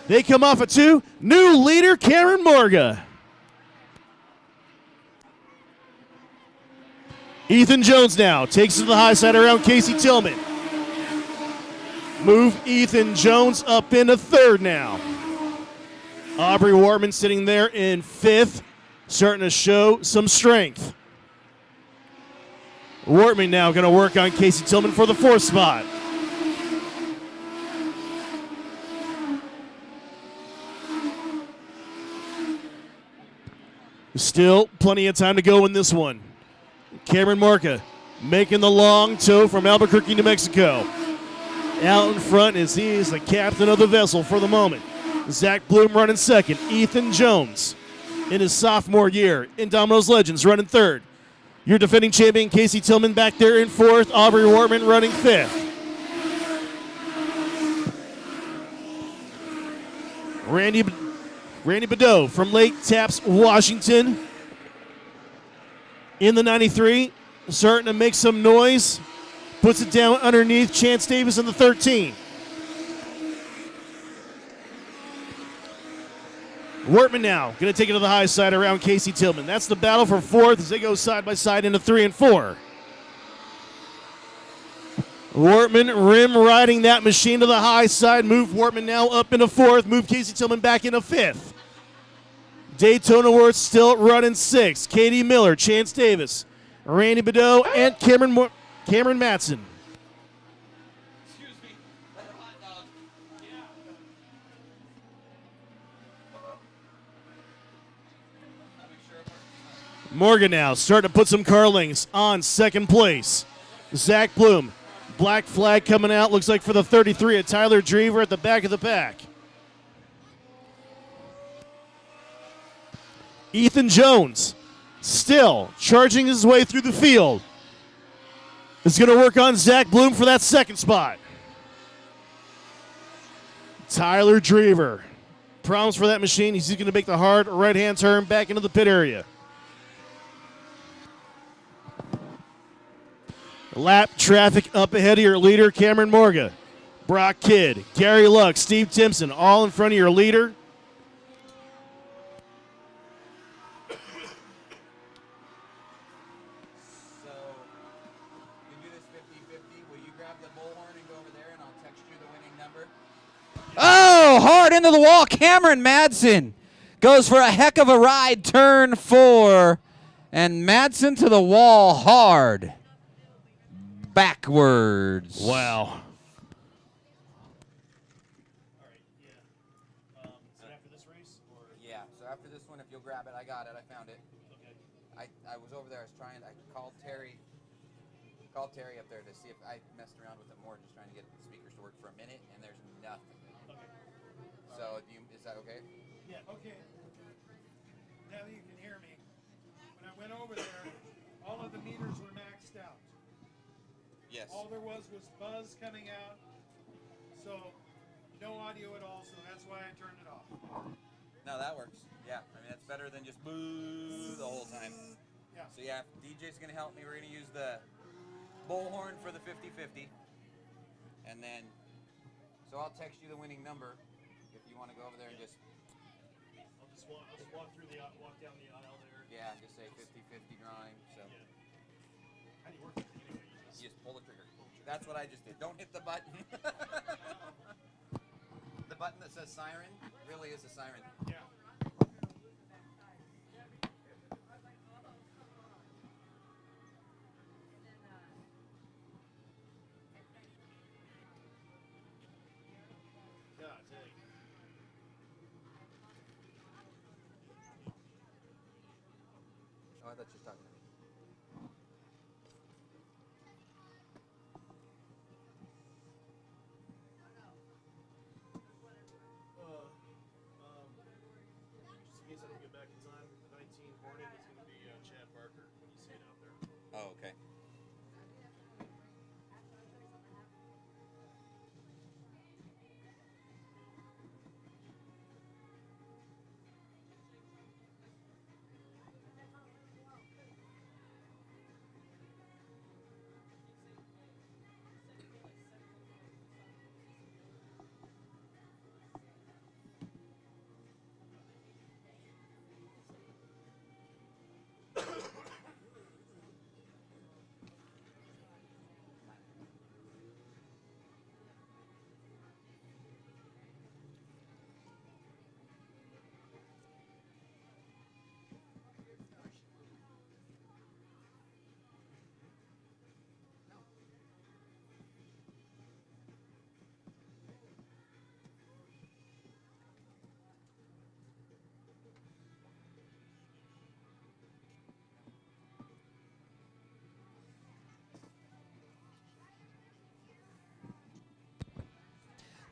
[SPEAKER 2] They come off at 2. New leader, Cameron Morga. Ethan Jones now takes it to the high side around Casey Tillman. Move Ethan Jones up into third now. Aubrey Wortman sitting there in 5th, starting to show some strength. Wortman now going to work on Casey Tillman for the 4th spot. Still plenty of time to go in this one. Cameron Morga making the long tow from Albuquerque, New Mexico. Out in front as he is the captain of the vessel for the moment. Zach Bloom running second. Ethan Jones in his sophomore year. In Dominos Legends, running third. Your defending champion, Casey Tillman, back there in fourth. Aubrey Wortman running fifth. Randy Bedeau from Lake Tapps, Washington. In the 93, starting to make some noise. Puts it down underneath Chance Davis in the 13. Wortman now going to take it to the high side around Casey Tillman. That's the battle for fourth as they go side by side into 3 and 4. Wortman rim riding that machine to the high side. Move Wortman now up into fourth. Move Casey Tillman back into fifth. Daytona Worth still running 6. Katie Miller, Chance Davis, Randy Bedeau, and Cameron Matson. Morgan now starting to put some car lengths on second place. Zach Bloom, black flag coming out, looks like for the 33 of Tyler Drever at the back of the pack. Ethan Jones still charging his way through the field. Is going to work on Zach Bloom for that second spot. Tyler Drever, problems for that machine. He's going to make the hard right-hand turn back into the pit area. Lap traffic up ahead of your leader, Cameron Morga. Brock Kidd, Gary Luck, Steve Timpson, all in front of your leader.
[SPEAKER 1] So, you do this 50-50. Will you grab the bullhorn and go over there, and I'll text you the winning number? Oh, hard into the wall. Cameron Madsen goes for a heck of a ride, turn 4. And Madsen to the wall hard. Backwards.
[SPEAKER 2] Wow.
[SPEAKER 1] Yeah, so after this one, if you'll grab it, I got it. I found it. Okay. I was over there. I called Terry up there to see if I messed around with it more, just trying to get the speakers to work for a minute, and there's nothing. Okay. So is that okay?
[SPEAKER 4] Yeah. Okay. Now you can hear me. When I went over there, all of the meters were maxed out.
[SPEAKER 1] Yes.
[SPEAKER 4] All there was buzz coming out, so no audio at all, so that's why I turned it off.
[SPEAKER 1] No, that works. Yeah, I mean, that's better than just boo the whole time.
[SPEAKER 4] Yeah.
[SPEAKER 1] So yeah, DJ's going to help me. We're going to use the bullhorn for the 50-50. And then, so I'll text you the winning number if you want to go over there and just.
[SPEAKER 2] I'll just walk down the aisle there.
[SPEAKER 1] Yeah, just say 50-50 drawing. So.
[SPEAKER 2] Yeah. How do you work it?
[SPEAKER 1] You just pull the trigger. That's what I just did. Don't hit the button. The button that says siren really is a siren.
[SPEAKER 4] Yeah.
[SPEAKER 1] Oh, I thought you were talking to me.
[SPEAKER 2] Just in case I don't get back in time, the 19 Hornet is going to be Chad Barker when you see it out there.
[SPEAKER 1] Oh, okay.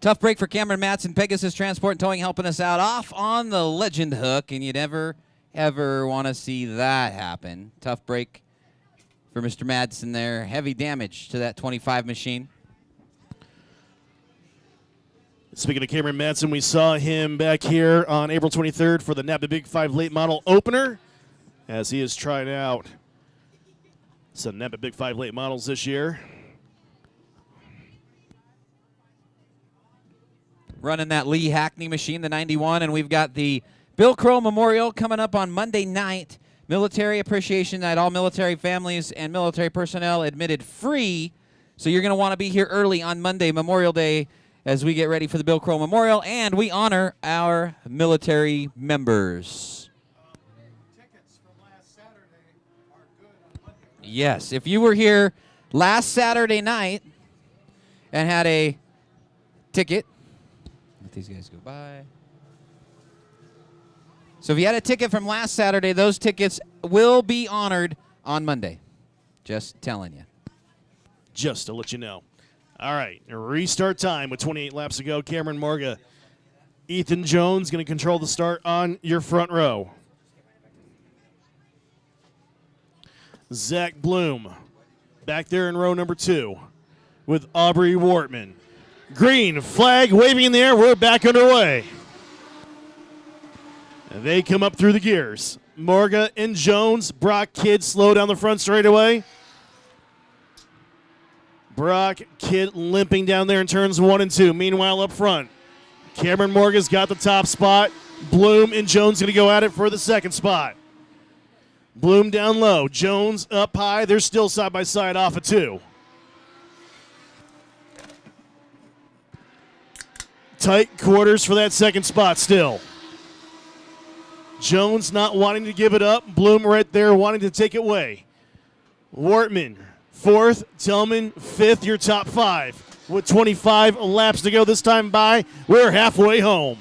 [SPEAKER 1] Tough break for Cameron Matson, Pegasus Transport and Towing helping us out off on the Legend hook, and you never ever want to see that happen. Tough break for Mr. Madsen there. Heavy damage to that 25 machine.
[SPEAKER 2] Speaking of Cameron Madsen, we saw him back here on April 23rd for the NAPA Big 5 late model opener as he has tried out some NAPA Big 5 late models this year.
[SPEAKER 1] Running that Lee Hackney machine, the 91, and we've got the Bill Crow Memorial coming up on Monday night. Military Appreciation Night. All military families and military personnel admitted free. So you're going to want to be here early on Monday, Memorial Day, as we get ready for the Bill Crow Memorial, and we honor our military members.
[SPEAKER 4] Tickets from last Saturday are good on Monday.
[SPEAKER 1] Yes, if you were here last Saturday night and had a ticket, let these guys go by. So if you had a ticket from last Saturday, those tickets will be honored on Monday. Just telling you.
[SPEAKER 2] Just to let you know. All right, restart time with 28 laps to go. Cameron Morga, Ethan Jones going to control the start on your front row. Zach Bloom back there in row number 2 with Aubrey Wortman. Green flag waving in the air. We're back underway. And they come up through the gears. Morga and Jones. Brock Kidd slow down the front straightaway. Brock Kidd limping down there in turns 1 and 2. Meanwhile, up front, Cameron Morga's got the top spot. Bloom and Jones going to go at it for the second spot. Bloom down low. Jones up high. They're still side by side off of 2. Tight quarters for that second spot still. Jones not wanting to give it up. Bloom right there wanting to take it away. Wortman, 4th. Tillman, 5th. Your top 5. With 25 laps to go this time by, we're halfway home.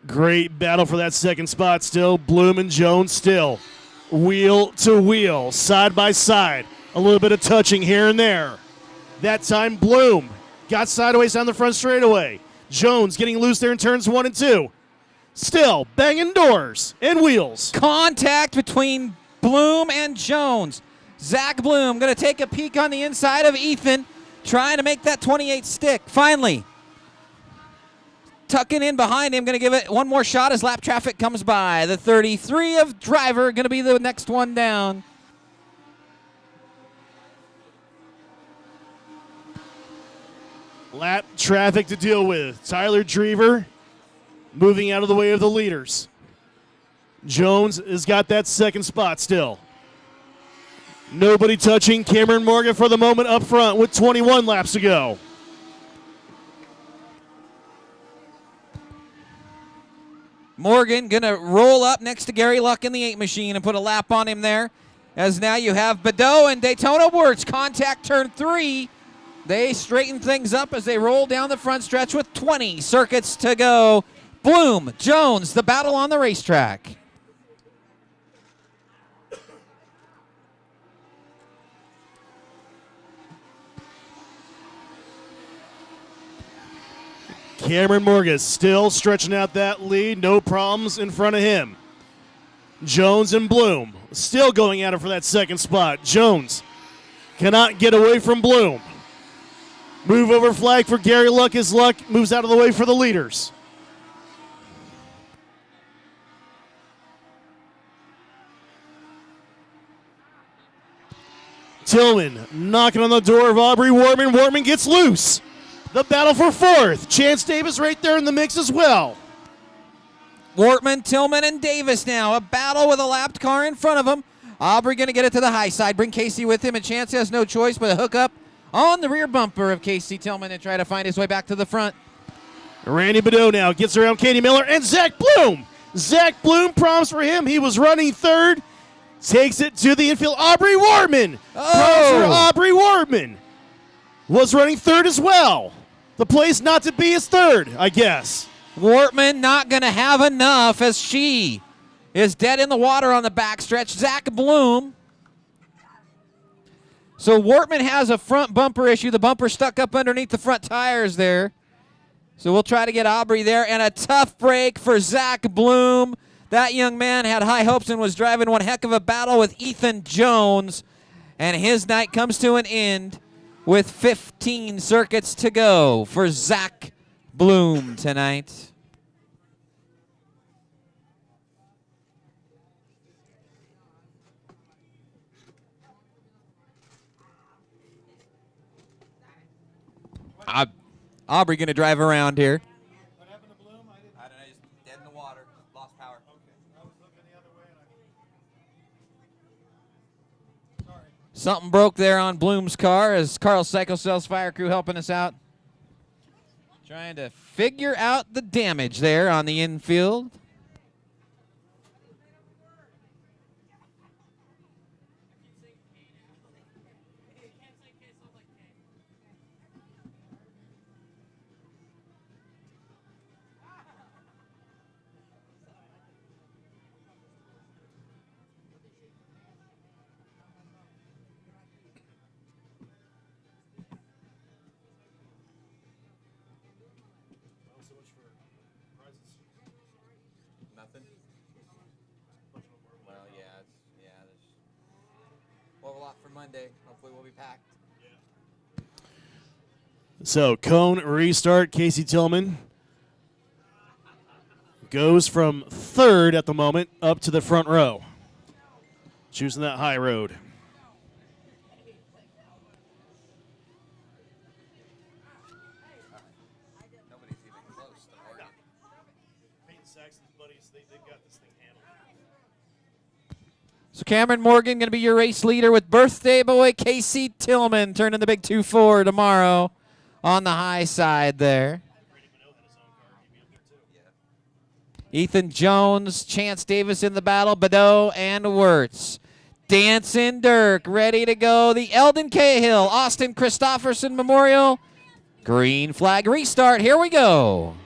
[SPEAKER 2] Great battle for that second spot still. Bloom and Jones still. Wheel to wheel, side by side. A little bit of touching here and there. That time, Bloom got sideways down the front straightaway. Jones getting loose there in turns 1 and 2. Still banging doors and wheels.
[SPEAKER 1] Contact between Bloom and Jones. Zach Bloom going to take a peek on the inside of Ethan, trying to make that 28 stick. Finally, tucking in behind him, going to give it one more shot as lap traffic comes by. The 33 of Driver going to be the next one down.
[SPEAKER 2] Lap traffic to deal with. Tyler Drever moving out of the way of the leaders. Jones has got that second spot still. Nobody touching Cameron Morgan for the moment up front with 21 laps to go.
[SPEAKER 1] Morgan going to roll up next to Gary Luck in the 8 machine and put a lap on him there. As now you have Badeau and Daytona Works. Contact turn 3. They straighten things up as they roll down the front stretch with 20 circuits to go. Bloom, Jones, the battle on the racetrack.
[SPEAKER 2] Cameron Morgan still stretching out that lead. No problems in front of him. Jones and Bloom still going at it for that second spot. Jones cannot get away from Bloom. Move over flag for Gary Luck as Luck moves out of the way for the leaders. Tillman knocking on the door of Aubrey Wortman. Wortman gets loose. The battle for 4th. Chance Davis right there in the mix as well.
[SPEAKER 1] Wortman, Tillman, and Davis now. A battle with a lapped car in front of him. Aubrey going to get it to the high side. Bring Casey with him, and Chance has no choice but a hook up on the rear bumper of Casey Tillman and try to find his way back to the front.
[SPEAKER 2] Randy Badeau now gets around Katie Miller and Zach Bloom. Zach Bloom, prompts for him. He was running 3rd. Takes it to the infield. Aubrey Wortman. Prompts for Aubrey Wortman. Was running 3rd as well. The place not to be is 3rd, I guess.
[SPEAKER 1] Wortman not going to have enough as she is dead in the water on the backstretch. Zach Bloom So Wortman has a front bumper issue. The bumper stuck up underneath the front tires there. So we'll try to get Aubrey there. And a tough break for Zach Bloom. That young man had high hopes and was driving one heck of a battle with Ethan Jones. And his night comes to an end with 15 circuits to go for Zach Bloom tonight. Aubrey going to drive around here.
[SPEAKER 4] What happened to Bloom?
[SPEAKER 1] I don't know, just dead in the water, lost power.
[SPEAKER 4] Okay. I was looking the other way. And sorry.
[SPEAKER 1] Something broke there on Bloom's car as Carl's Cycle Sales Fire Crew helping us out. Trying to figure out the damage there on the infield. Nothing? Well, yeah, there's a lot for Monday. Hopefully we'll be packed.
[SPEAKER 2] So cone restart. Casey Tillman goes from third at the moment up to the front row, choosing that high road.
[SPEAKER 1] Nobody's even close to Morgan.
[SPEAKER 2] Peyton Saxon's buddies, they've got this thing handled.
[SPEAKER 1] So Cameron Morgan going to be your race leader with birthday boy Casey Tillman turning the big 2-4 tomorrow on the high side there. Ethan Jones, Chance Davis in the battle, Badeau and Wirtz. Dancing Dirk ready to go. The Eldon Cahill, Austin Christofferson Memorial. Green flag restart. Here we go.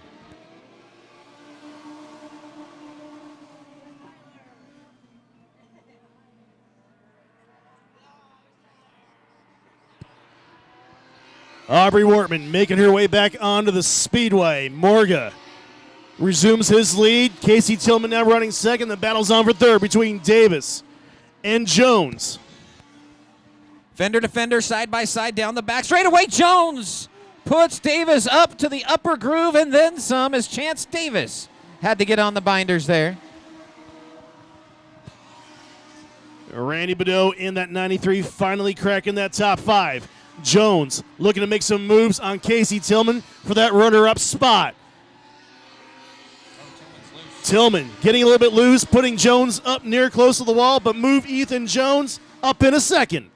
[SPEAKER 2] Aubrey Wortman making her way back onto the speedway. Morga resumes his lead. Casey Tillman now running second. The battle's on for third between Davis and Jones.
[SPEAKER 1] Fender to fender, side by side, down the back. Straight away, Jones puts Davis up to the upper groove and then some as Chance Davis had to get on the binders there.
[SPEAKER 2] Randy Badeau in that 93, finally cracking that top five. Jones looking to make some moves on Casey Tillman for that runner-up spot. Tillman getting a little bit loose, putting Jones up near close to the wall, but move Ethan Jones up in a second.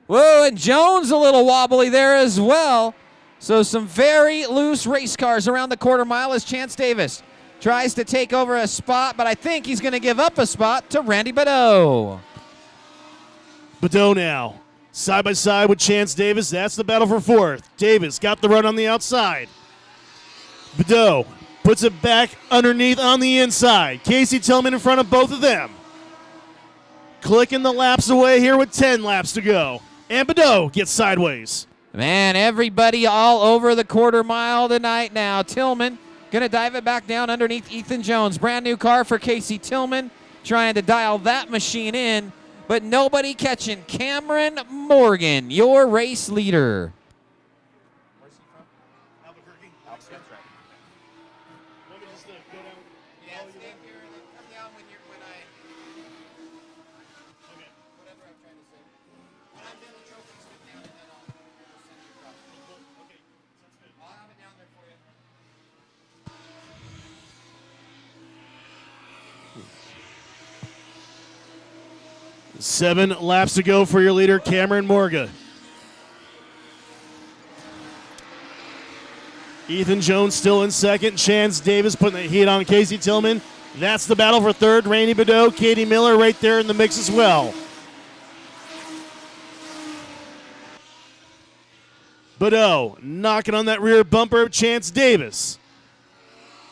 [SPEAKER 1] Whoa, and Jones a little wobbly there as well. So some very loose race cars around the quarter mile as Chance Davis tries to take over a spot, but I think he's going to give up a spot to Randy Badeau.
[SPEAKER 2] Badeau now, side by side with Chance Davis. That's the battle for fourth. Davis got the run on the outside. Badeau puts it back underneath on the inside. Casey Tillman in front of both of them. Clicking the laps away here with 10 laps to go. And Badeau gets sideways.
[SPEAKER 1] Man, everybody all over the quarter mile tonight now. Tillman going to dive it back down underneath Ethan Jones. Brand new car for Casey Tillman, trying to dial that machine in, but nobody catching Cameron Morgan, your race leader.
[SPEAKER 2] Where's he from? Albuquerque. Albuquerque. That's right. Let me just go down.
[SPEAKER 1] Yeah, stay here and then come down when I...
[SPEAKER 2] Okay.
[SPEAKER 1] Whatever I'm trying to say. When I'm done the trophies, come down and then I'll send you across.
[SPEAKER 2] Okay. Sounds good.
[SPEAKER 1] I'll have it down there for you.
[SPEAKER 2] 7 laps to go for your leader, Cameron Morga. Ethan Jones still in second. Chance Davis putting the heat on Casey Tillman. That's the battle for third. Randy Badeau, Katie Miller right there in the mix as well. Badeau knocking on that rear bumper of Chance Davis.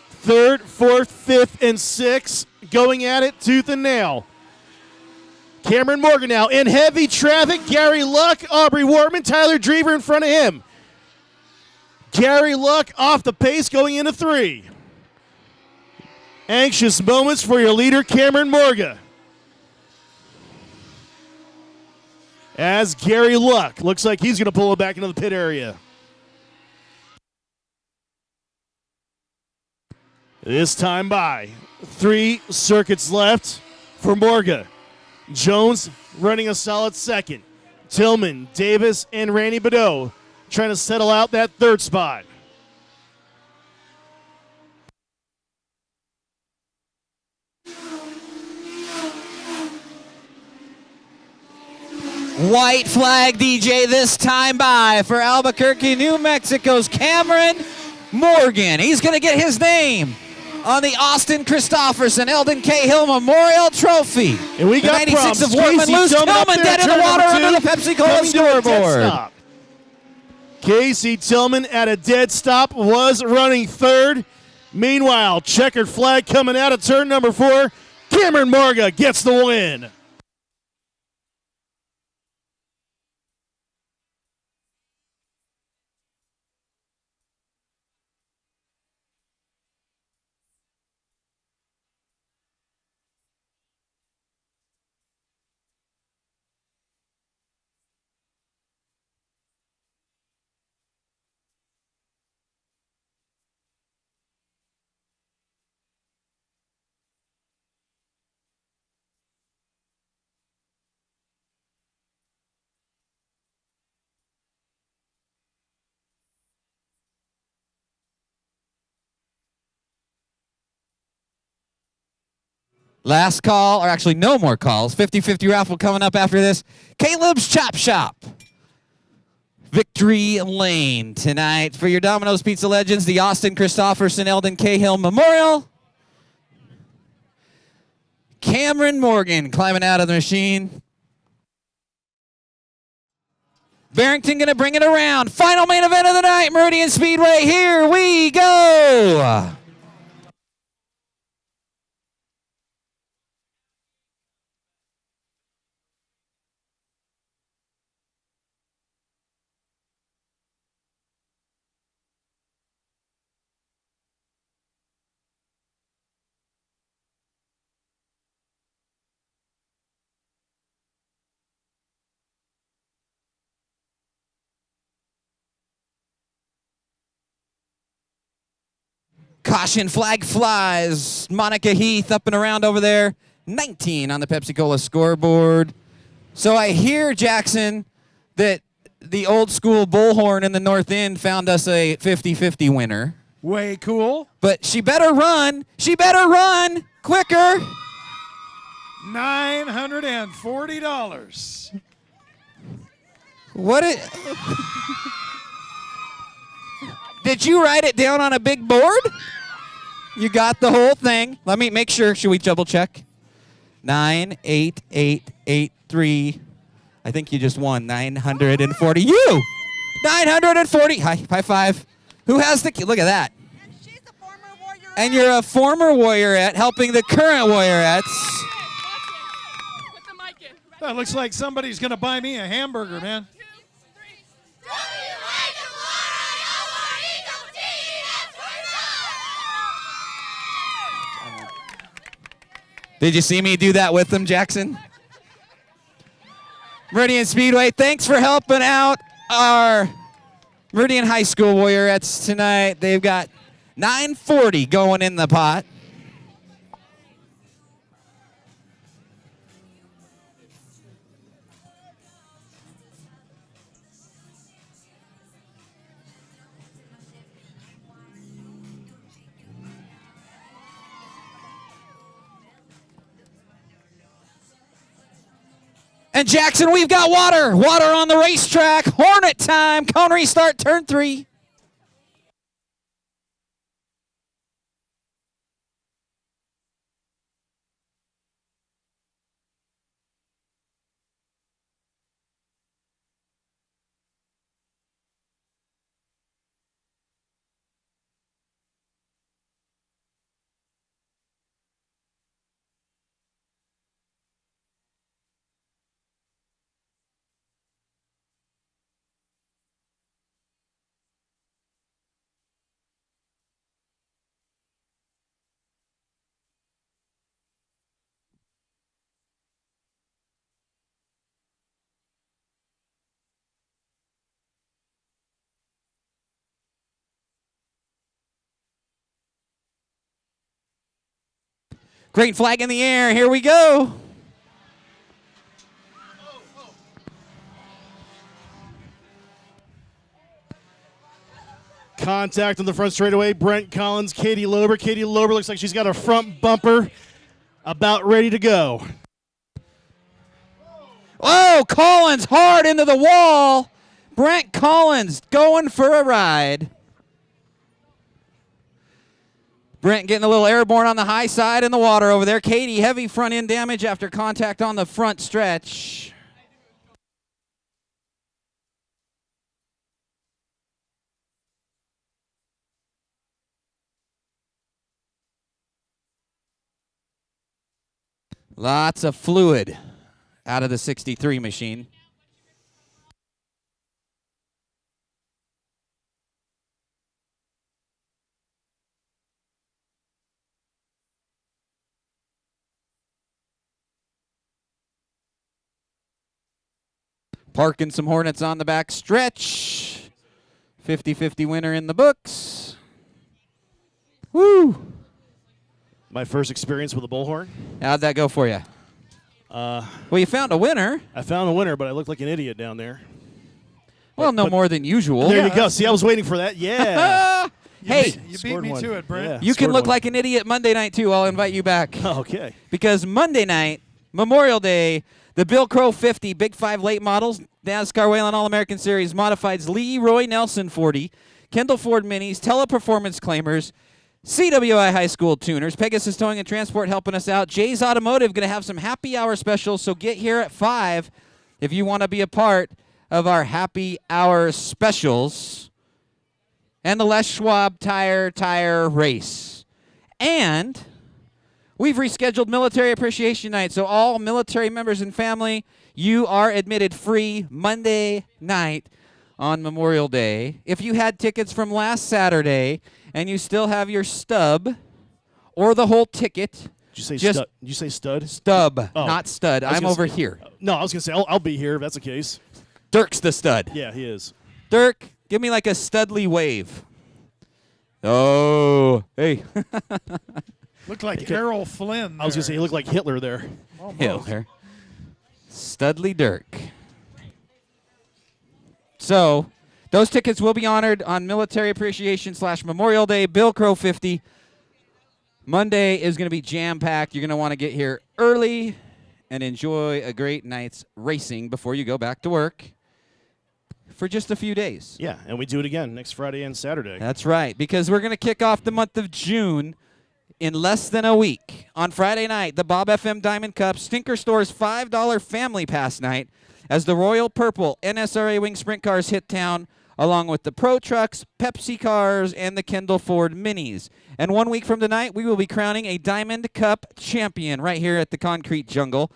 [SPEAKER 2] Third, fourth, fifth, and sixth going at it tooth and nail. Cameron Morgan now in heavy traffic. Gary Luck, Aubrey Wortman, Tyler Drever in front of him. Gary Luck off the pace going into 3. Anxious moments for your leader, Cameron Morgan. As Gary Luck looks like he's going to pull it back into the pit area. This time by 3 circuits left for Morgan. Jones running a solid second. Tillman, Davis, and Randy Badeau trying to settle out that 3rd spot.
[SPEAKER 1] White flag DJ this time by for Albuquerque, New Mexico's Cameron Morgan. He's going to get his name on the Austin Christopherson Eldon Cahill Memorial Trophy.
[SPEAKER 2] And we got
[SPEAKER 1] the 96
[SPEAKER 2] prompts.
[SPEAKER 1] of Wortman,
[SPEAKER 2] Casey
[SPEAKER 1] Luz
[SPEAKER 2] Tillman up
[SPEAKER 1] Tillman
[SPEAKER 2] there,
[SPEAKER 1] dead in the
[SPEAKER 2] turn
[SPEAKER 1] water
[SPEAKER 2] number
[SPEAKER 1] under the
[SPEAKER 2] 2,
[SPEAKER 1] Pepsi-Cola
[SPEAKER 2] coming to a dead
[SPEAKER 1] scoreboard.
[SPEAKER 2] stop. Casey Tillman at a dead stop was running 3rd. Meanwhile, checkered flag coming out of turn number 4. Cameron Morgan gets the win.
[SPEAKER 1] Last call, or actually no more calls. 50-50 raffle coming up after this. Caleb's Chop Shop. Victory Lane tonight for your Domino's Pizza Legends, the Austin Christopherson Eldon Cahill Memorial. Cameron Morgan climbing out of the machine. Barrington going to bring it around. Final main event of the night, Meridian Speedway. Here we go. Caution flag flies. Monica Heath up and around over there. 19 on the Pepsi-Cola scoreboard. So I hear, Jackson, that the old school bullhorn in the North End found us a 50-50 winner.
[SPEAKER 4] Way cool.
[SPEAKER 1] But she better run. She better run quicker.
[SPEAKER 4] $940.
[SPEAKER 1] What it? Did you write it down on a big board? You got the whole thing. Let me make sure. Should we double check? 98883. I think you just won 940. You 940. High five. Who has the key? Look at that.
[SPEAKER 5] And she's a former warrior.
[SPEAKER 1] And you're a former warriorette helping the current warriorettes.
[SPEAKER 5] Put the mic in.
[SPEAKER 4] That looks like somebody's going to buy me a hamburger, man.
[SPEAKER 5] 2, 3.
[SPEAKER 1] Did you see me do that with them, Jackson? Meridian Speedway, thanks for helping out our Meridian High School warriorettes tonight. They've got 940 going in the pot. And Jackson, we've got water. Water on the racetrack. Hornet time. Cone restart, turn 3. Green flag in the air. Here we go.
[SPEAKER 2] Contact on the front straightaway. Brent Collins, Katie Lober. Katie Lober looks like she's got a front bumper about ready to go.
[SPEAKER 1] Oh, Collins hard into the wall. Brent Collins going for a ride. Brent getting a little airborne on the high side in the water over there. Katie, heavy front end damage after contact on the front stretch. Lots of fluid out of the 63 machine. Parking some Hornets on the back stretch. 50-50 winner in the books. Woo!
[SPEAKER 2] My first experience with a bullhorn.
[SPEAKER 1] How'd that go for you? Well, you found a winner.
[SPEAKER 2] I found a winner, but I looked like an idiot down there.
[SPEAKER 1] Well, no more than usual.
[SPEAKER 2] There you go. See, I was waiting for that. Yeah.
[SPEAKER 1] Hey,
[SPEAKER 4] You beat
[SPEAKER 2] Scored
[SPEAKER 4] me
[SPEAKER 2] one.
[SPEAKER 4] to it, Brent.
[SPEAKER 2] Yeah,
[SPEAKER 1] you can
[SPEAKER 2] scored
[SPEAKER 1] look
[SPEAKER 2] one.
[SPEAKER 1] like an idiot Monday night, too. I'll invite you back.
[SPEAKER 2] Okay.
[SPEAKER 1] Because Monday night, Memorial Day, the Bill Crow 50 Big 5 late models, NASCAR Whelen All-American Series Modifieds Leroy Nelson 40, Kendall Ford Minis, Teleperformance Claimers, CWI High School Tuners, Pegasus Towing and Transport helping us out. Jay's Automotive going to have some happy hour specials, so get here at 5 if you want to be a part of our happy hour specials. And the Les Schwab Tire Race. And we've rescheduled Military Appreciation Night, so all military members and family, you are admitted free Monday night on Memorial Day. If you had tickets from last Saturday and you still have your stub or the whole ticket,
[SPEAKER 2] Did you say
[SPEAKER 1] Just-
[SPEAKER 2] stud? Did you say stud?
[SPEAKER 1] stub,
[SPEAKER 2] Oh.
[SPEAKER 1] not stud.
[SPEAKER 2] I was
[SPEAKER 1] I'm
[SPEAKER 2] gonna
[SPEAKER 1] over
[SPEAKER 2] say-
[SPEAKER 1] here.
[SPEAKER 2] No, I was going to say, I'll be here if that's the case.
[SPEAKER 1] Dirk's the stud.
[SPEAKER 2] Yeah, he is.
[SPEAKER 1] Dirk, give me like a studly wave. Oh, hey.
[SPEAKER 4] Looked like Errol Flynn.
[SPEAKER 2] I was going to say,
[SPEAKER 4] there.
[SPEAKER 2] he looked like Hitler there.
[SPEAKER 4] Almost.
[SPEAKER 1] Hitler. Studly Dirk. So, those tickets will be honored on Military Appreciation / Memorial Day, Bill Crow 50. Monday is going to be jam-packed. You're going to want to get here early and enjoy a great night's racing before you go back to work for just a few days.
[SPEAKER 2] Yeah, and we do it again next Friday and Saturday.
[SPEAKER 1] That's right, because we're going to kick off the month of June in less than a week. On Friday night, the Bob FM Diamond Cup, Stinker Store's $5 Family Pass night, as the Royal Purple NSRA Wing Sprint Cars hit town, along with the Pro Trucks, Pepsi Cars, and the Kendall Ford Minis. And 1 week from tonight, we will be crowning a Diamond Cup champion right here at the Concrete Jungle.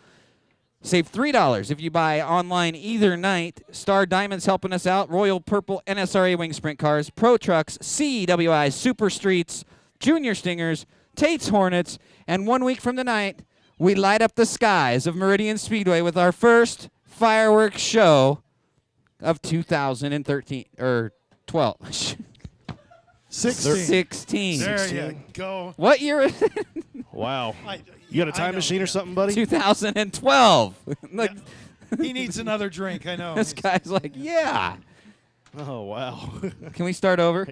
[SPEAKER 1] Save $3 if you buy online either night. Star Diamonds helping us out. Royal Purple NSRA Wing Sprint Cars, Pro Trucks, CWI Super Streets, Junior Stingers, Tates Hornets, and 1 week from tonight, we light up the skies of Meridian Speedway with our first fireworks show of 2013 or 12.
[SPEAKER 4] 16.
[SPEAKER 1] 16.
[SPEAKER 4] There you go.
[SPEAKER 1] What year is it?
[SPEAKER 2] Wow.
[SPEAKER 4] I-
[SPEAKER 2] You got a
[SPEAKER 4] I
[SPEAKER 2] time
[SPEAKER 4] know,
[SPEAKER 2] machine or
[SPEAKER 4] yeah.
[SPEAKER 2] something, buddy?
[SPEAKER 1] 2012. Look,
[SPEAKER 4] He needs another drink. I know.
[SPEAKER 1] this guy's like, yeah.
[SPEAKER 2] Oh, wow.
[SPEAKER 1] Can we start over?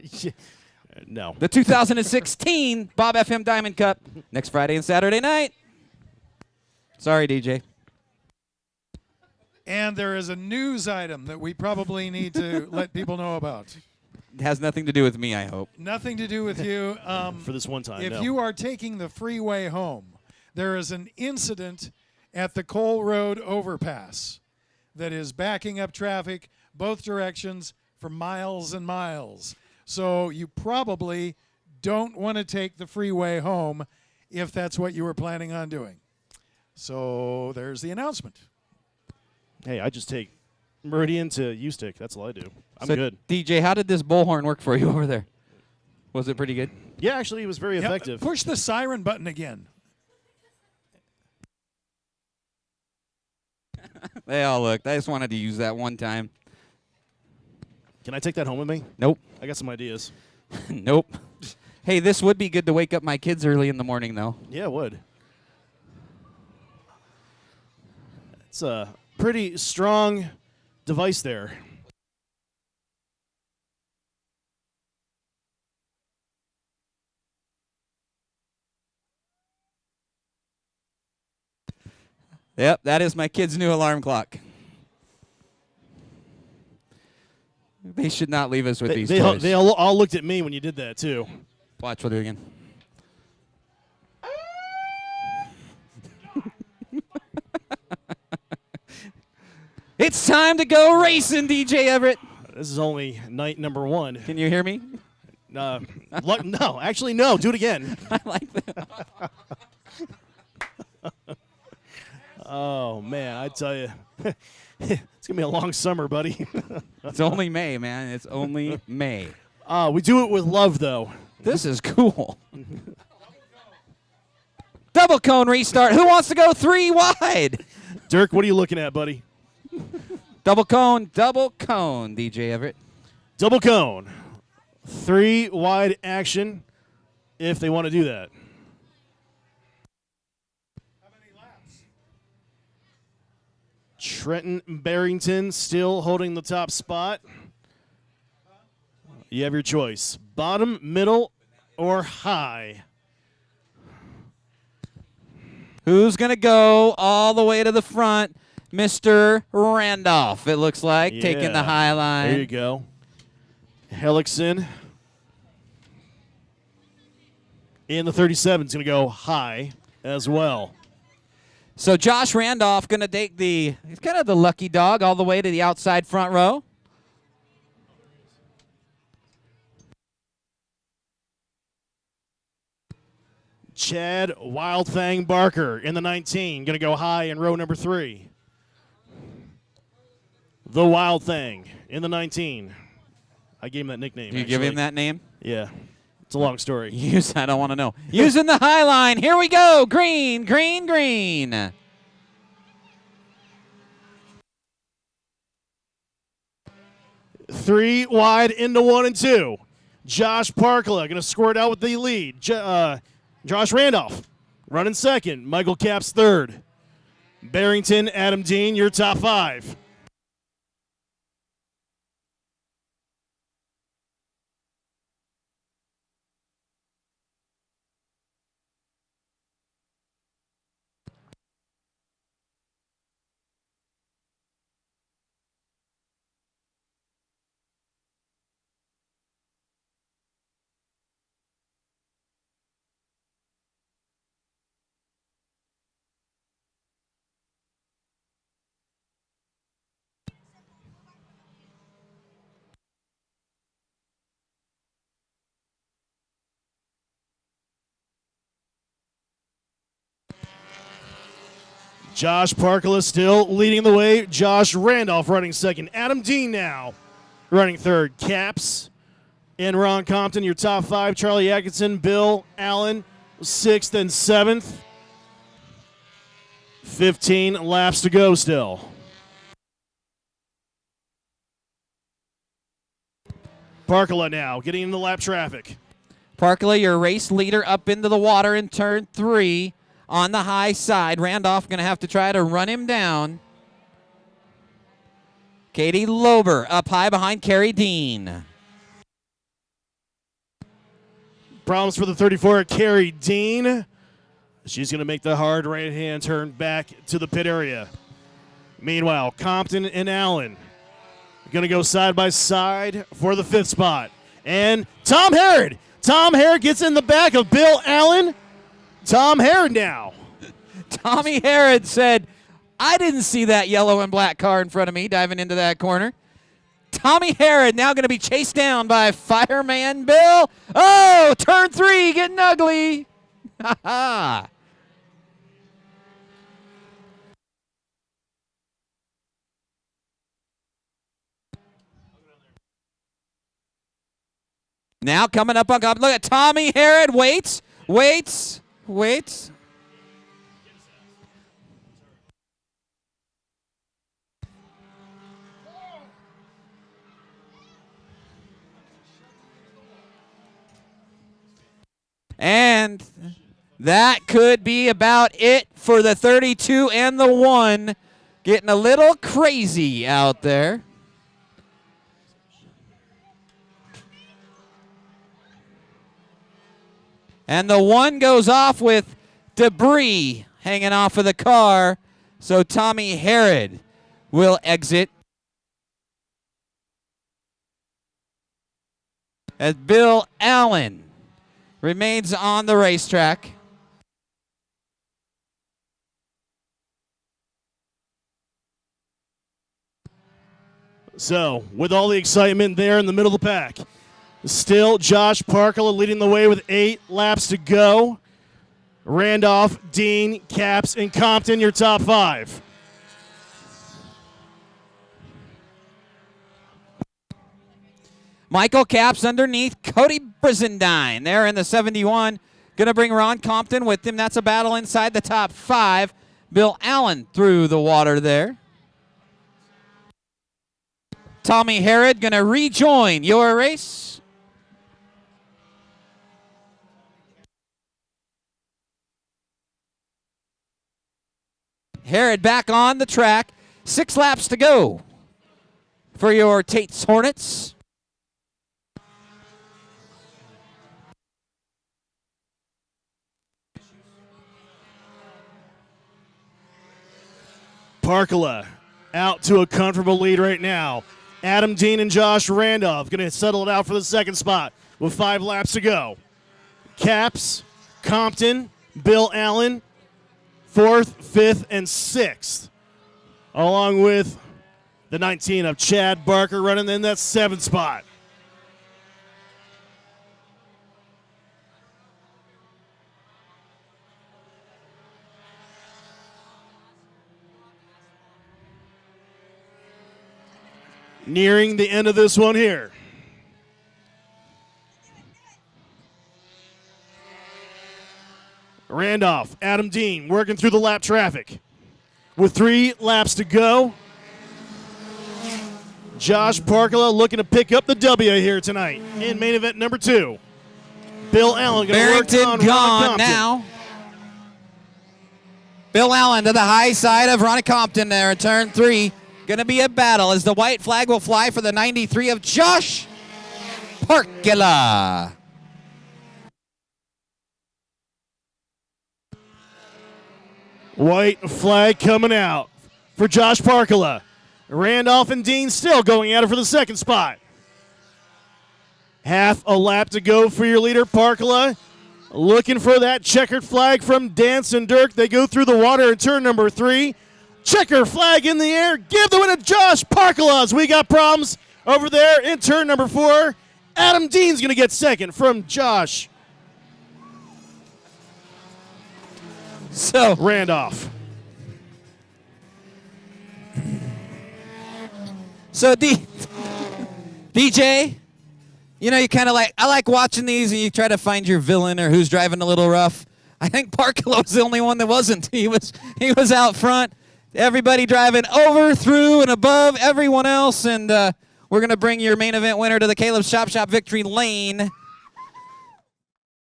[SPEAKER 2] No.
[SPEAKER 1] The 2016 Bob FM Diamond Cup next Friday and Saturday night. Sorry, DJ.
[SPEAKER 4] And there is a news item that we probably need to let people know about.
[SPEAKER 1] It has nothing to do with me, I hope.
[SPEAKER 4] Nothing to do with you.
[SPEAKER 2] For this one time,
[SPEAKER 4] If
[SPEAKER 2] no.
[SPEAKER 4] you are taking the freeway home, there is an incident at the Cole Road overpass that is backing up traffic both directions for miles and miles. So you probably don't want to take the freeway home if that's what you were planning on doing. So there's the announcement.
[SPEAKER 2] Hey, I just take Meridian to U-Stick. That's all I do. I'm
[SPEAKER 1] So,
[SPEAKER 2] good.
[SPEAKER 1] DJ, how did this bullhorn work for you over there? Was it pretty good?
[SPEAKER 2] Yeah, actually, it was very
[SPEAKER 4] Yep,
[SPEAKER 2] effective.
[SPEAKER 4] push the siren button again.
[SPEAKER 1] They all looked. I just wanted to use that one time.
[SPEAKER 2] Can I take that home with me?
[SPEAKER 1] Nope.
[SPEAKER 2] I got some ideas.
[SPEAKER 1] Nope. Hey, this would be good to wake up my kids early in the morning, though.
[SPEAKER 2] Yeah, it would. It's a pretty strong device there.
[SPEAKER 1] Yep, that is my kid's new alarm clock. They should not leave us with these toys.
[SPEAKER 2] They all looked at me when you did that, too.
[SPEAKER 1] Watch, we'll do it again. It's time to go racing, DJ Everett.
[SPEAKER 2] This is only night number 1.
[SPEAKER 1] Can you hear me?
[SPEAKER 2] No, actually, no. Do it again.
[SPEAKER 1] I like that.
[SPEAKER 2] Oh, man, I tell you. It's going to be a long summer, buddy.
[SPEAKER 1] It's only May, man. It's only May.
[SPEAKER 2] We do it with love, though.
[SPEAKER 1] This is cool. Double cone restart. Who wants to go 3 wide?
[SPEAKER 2] Dirk, what are you looking at, buddy?
[SPEAKER 1] Double cone, DJ Everett.
[SPEAKER 2] Double cone. 3 wide action if they want to do that.
[SPEAKER 4] How many laps?
[SPEAKER 2] Trenton Barrington still holding the top spot. You have your choice. Bottom, middle, or high.
[SPEAKER 1] Who's going to go all the way to the front? Mr. Randolph, it looks like, taking the high line.
[SPEAKER 2] There you go. Hellickson in the 37 is going to go high as well.
[SPEAKER 1] So Josh Randolph going to take he's kind of the lucky dog all the way to the outside front row.
[SPEAKER 2] Chad Wildfang Barker in the 19, going to go high in row number 3. The Wild Thing in the 19. I gave him that nickname.
[SPEAKER 1] You give him that name?
[SPEAKER 2] Yeah. It's a long story.
[SPEAKER 1] I don't want to know. Using the high line. Here we go. Green, green, green.
[SPEAKER 2] Three wide into 1 and 2. Josh Parkla going to squirt out with the lead. Josh Randolph running second. Michael Capps third. Barrington, Adam Dean, your top 5. Josh Parkla still leading the way. Josh Randolph running second. Adam Dean now running third. Caps and Ron Compton, your top 5. Charlie Atkinson, Bill Allen, 6th and 7th. 15 laps to go still. Parkla now getting into lap traffic.
[SPEAKER 1] Parkla, your race leader, up into the water in turn 3 on the high side. Randolph going to have to try to run him down. Katie Lober up high behind Carrie Dean.
[SPEAKER 2] Problems for the 34, Carrie Dean. She's going to make the hard right-hand turn back to the pit area. Meanwhile, Compton and Allen going to go side by side for the 5th spot. And Tom Harrod. Tom Harrod gets in the back of Bill Allen. Tom Harrod now.
[SPEAKER 1] Tommy Harrod said, I didn't see that yellow and black car in front of me diving into that corner. Tommy Harrod now going to be chased down by Fireman Bill. Oh, turn 3 getting ugly. Ha ha. Now coming up on top. Look at Tommy Harrod. Waits. And that could be about it for the 32 and the 1. getting a little crazy out there. And the one goes off with debris hanging off of the car. So Tommy Herod will exit. As Bill Allen remains on the racetrack.
[SPEAKER 2] So, with all the excitement there in the middle of the pack, still Josh Parkala leading the way with 8 laps to go. Randolph, Dean, Capps, and Compton, your top 5.
[SPEAKER 1] Michael Capps underneath Cody Brizendine. There in the 71. Going to bring Ron Compton with him. That's a battle inside the top 5. Bill Allen through the water there. Tommy Herod going to rejoin your race. Herod back on the track. 6 laps to go for your Tates Hornets.
[SPEAKER 2] Parkala out to a comfortable lead right now. Adam Dean and Josh Randolph going to settle it out for the second spot with 5 laps to go. Capps, Compton, Bill Allen, 4th, 5th, and 6th. Along with the 19 of Chad Barker running in that 7th spot. Nearing the end of this one here. Randolph, Adam Dean working through the lap traffic. With 3 laps to go. Josh Parkala looking to pick up the W here tonight in main event number 2. Bill Allen going to work
[SPEAKER 1] Barrington
[SPEAKER 2] on
[SPEAKER 1] gone
[SPEAKER 2] Ron Compton.
[SPEAKER 1] now. Bill Allen to the high side of Ronnie Compton there in turn 3. Going to be a battle as the white flag will fly for the 93 of Josh Parkala.
[SPEAKER 2] White flag coming out for Josh Parkala. Randolph and Dean still going at it for the second spot. Half a lap to go for your leader, Parkala. Looking for that checkered flag from Dance and Dirk. They go through the water in turn number 3. Checker flag in the air. Give the win to Josh Parkala as we got problems over there in turn number 4. Adam Dean's going to get second from Josh
[SPEAKER 1] So
[SPEAKER 2] Randolph.
[SPEAKER 1] So DJ, you know, you kind of I like watching these and you try to find your villain or who's driving a little rough. I think Parkala was the only one that wasn't. He was out front. Everybody driving over, through, and above everyone else. And we're going to bring your main event winner to the Caleb's Chop Shop Victory Lane.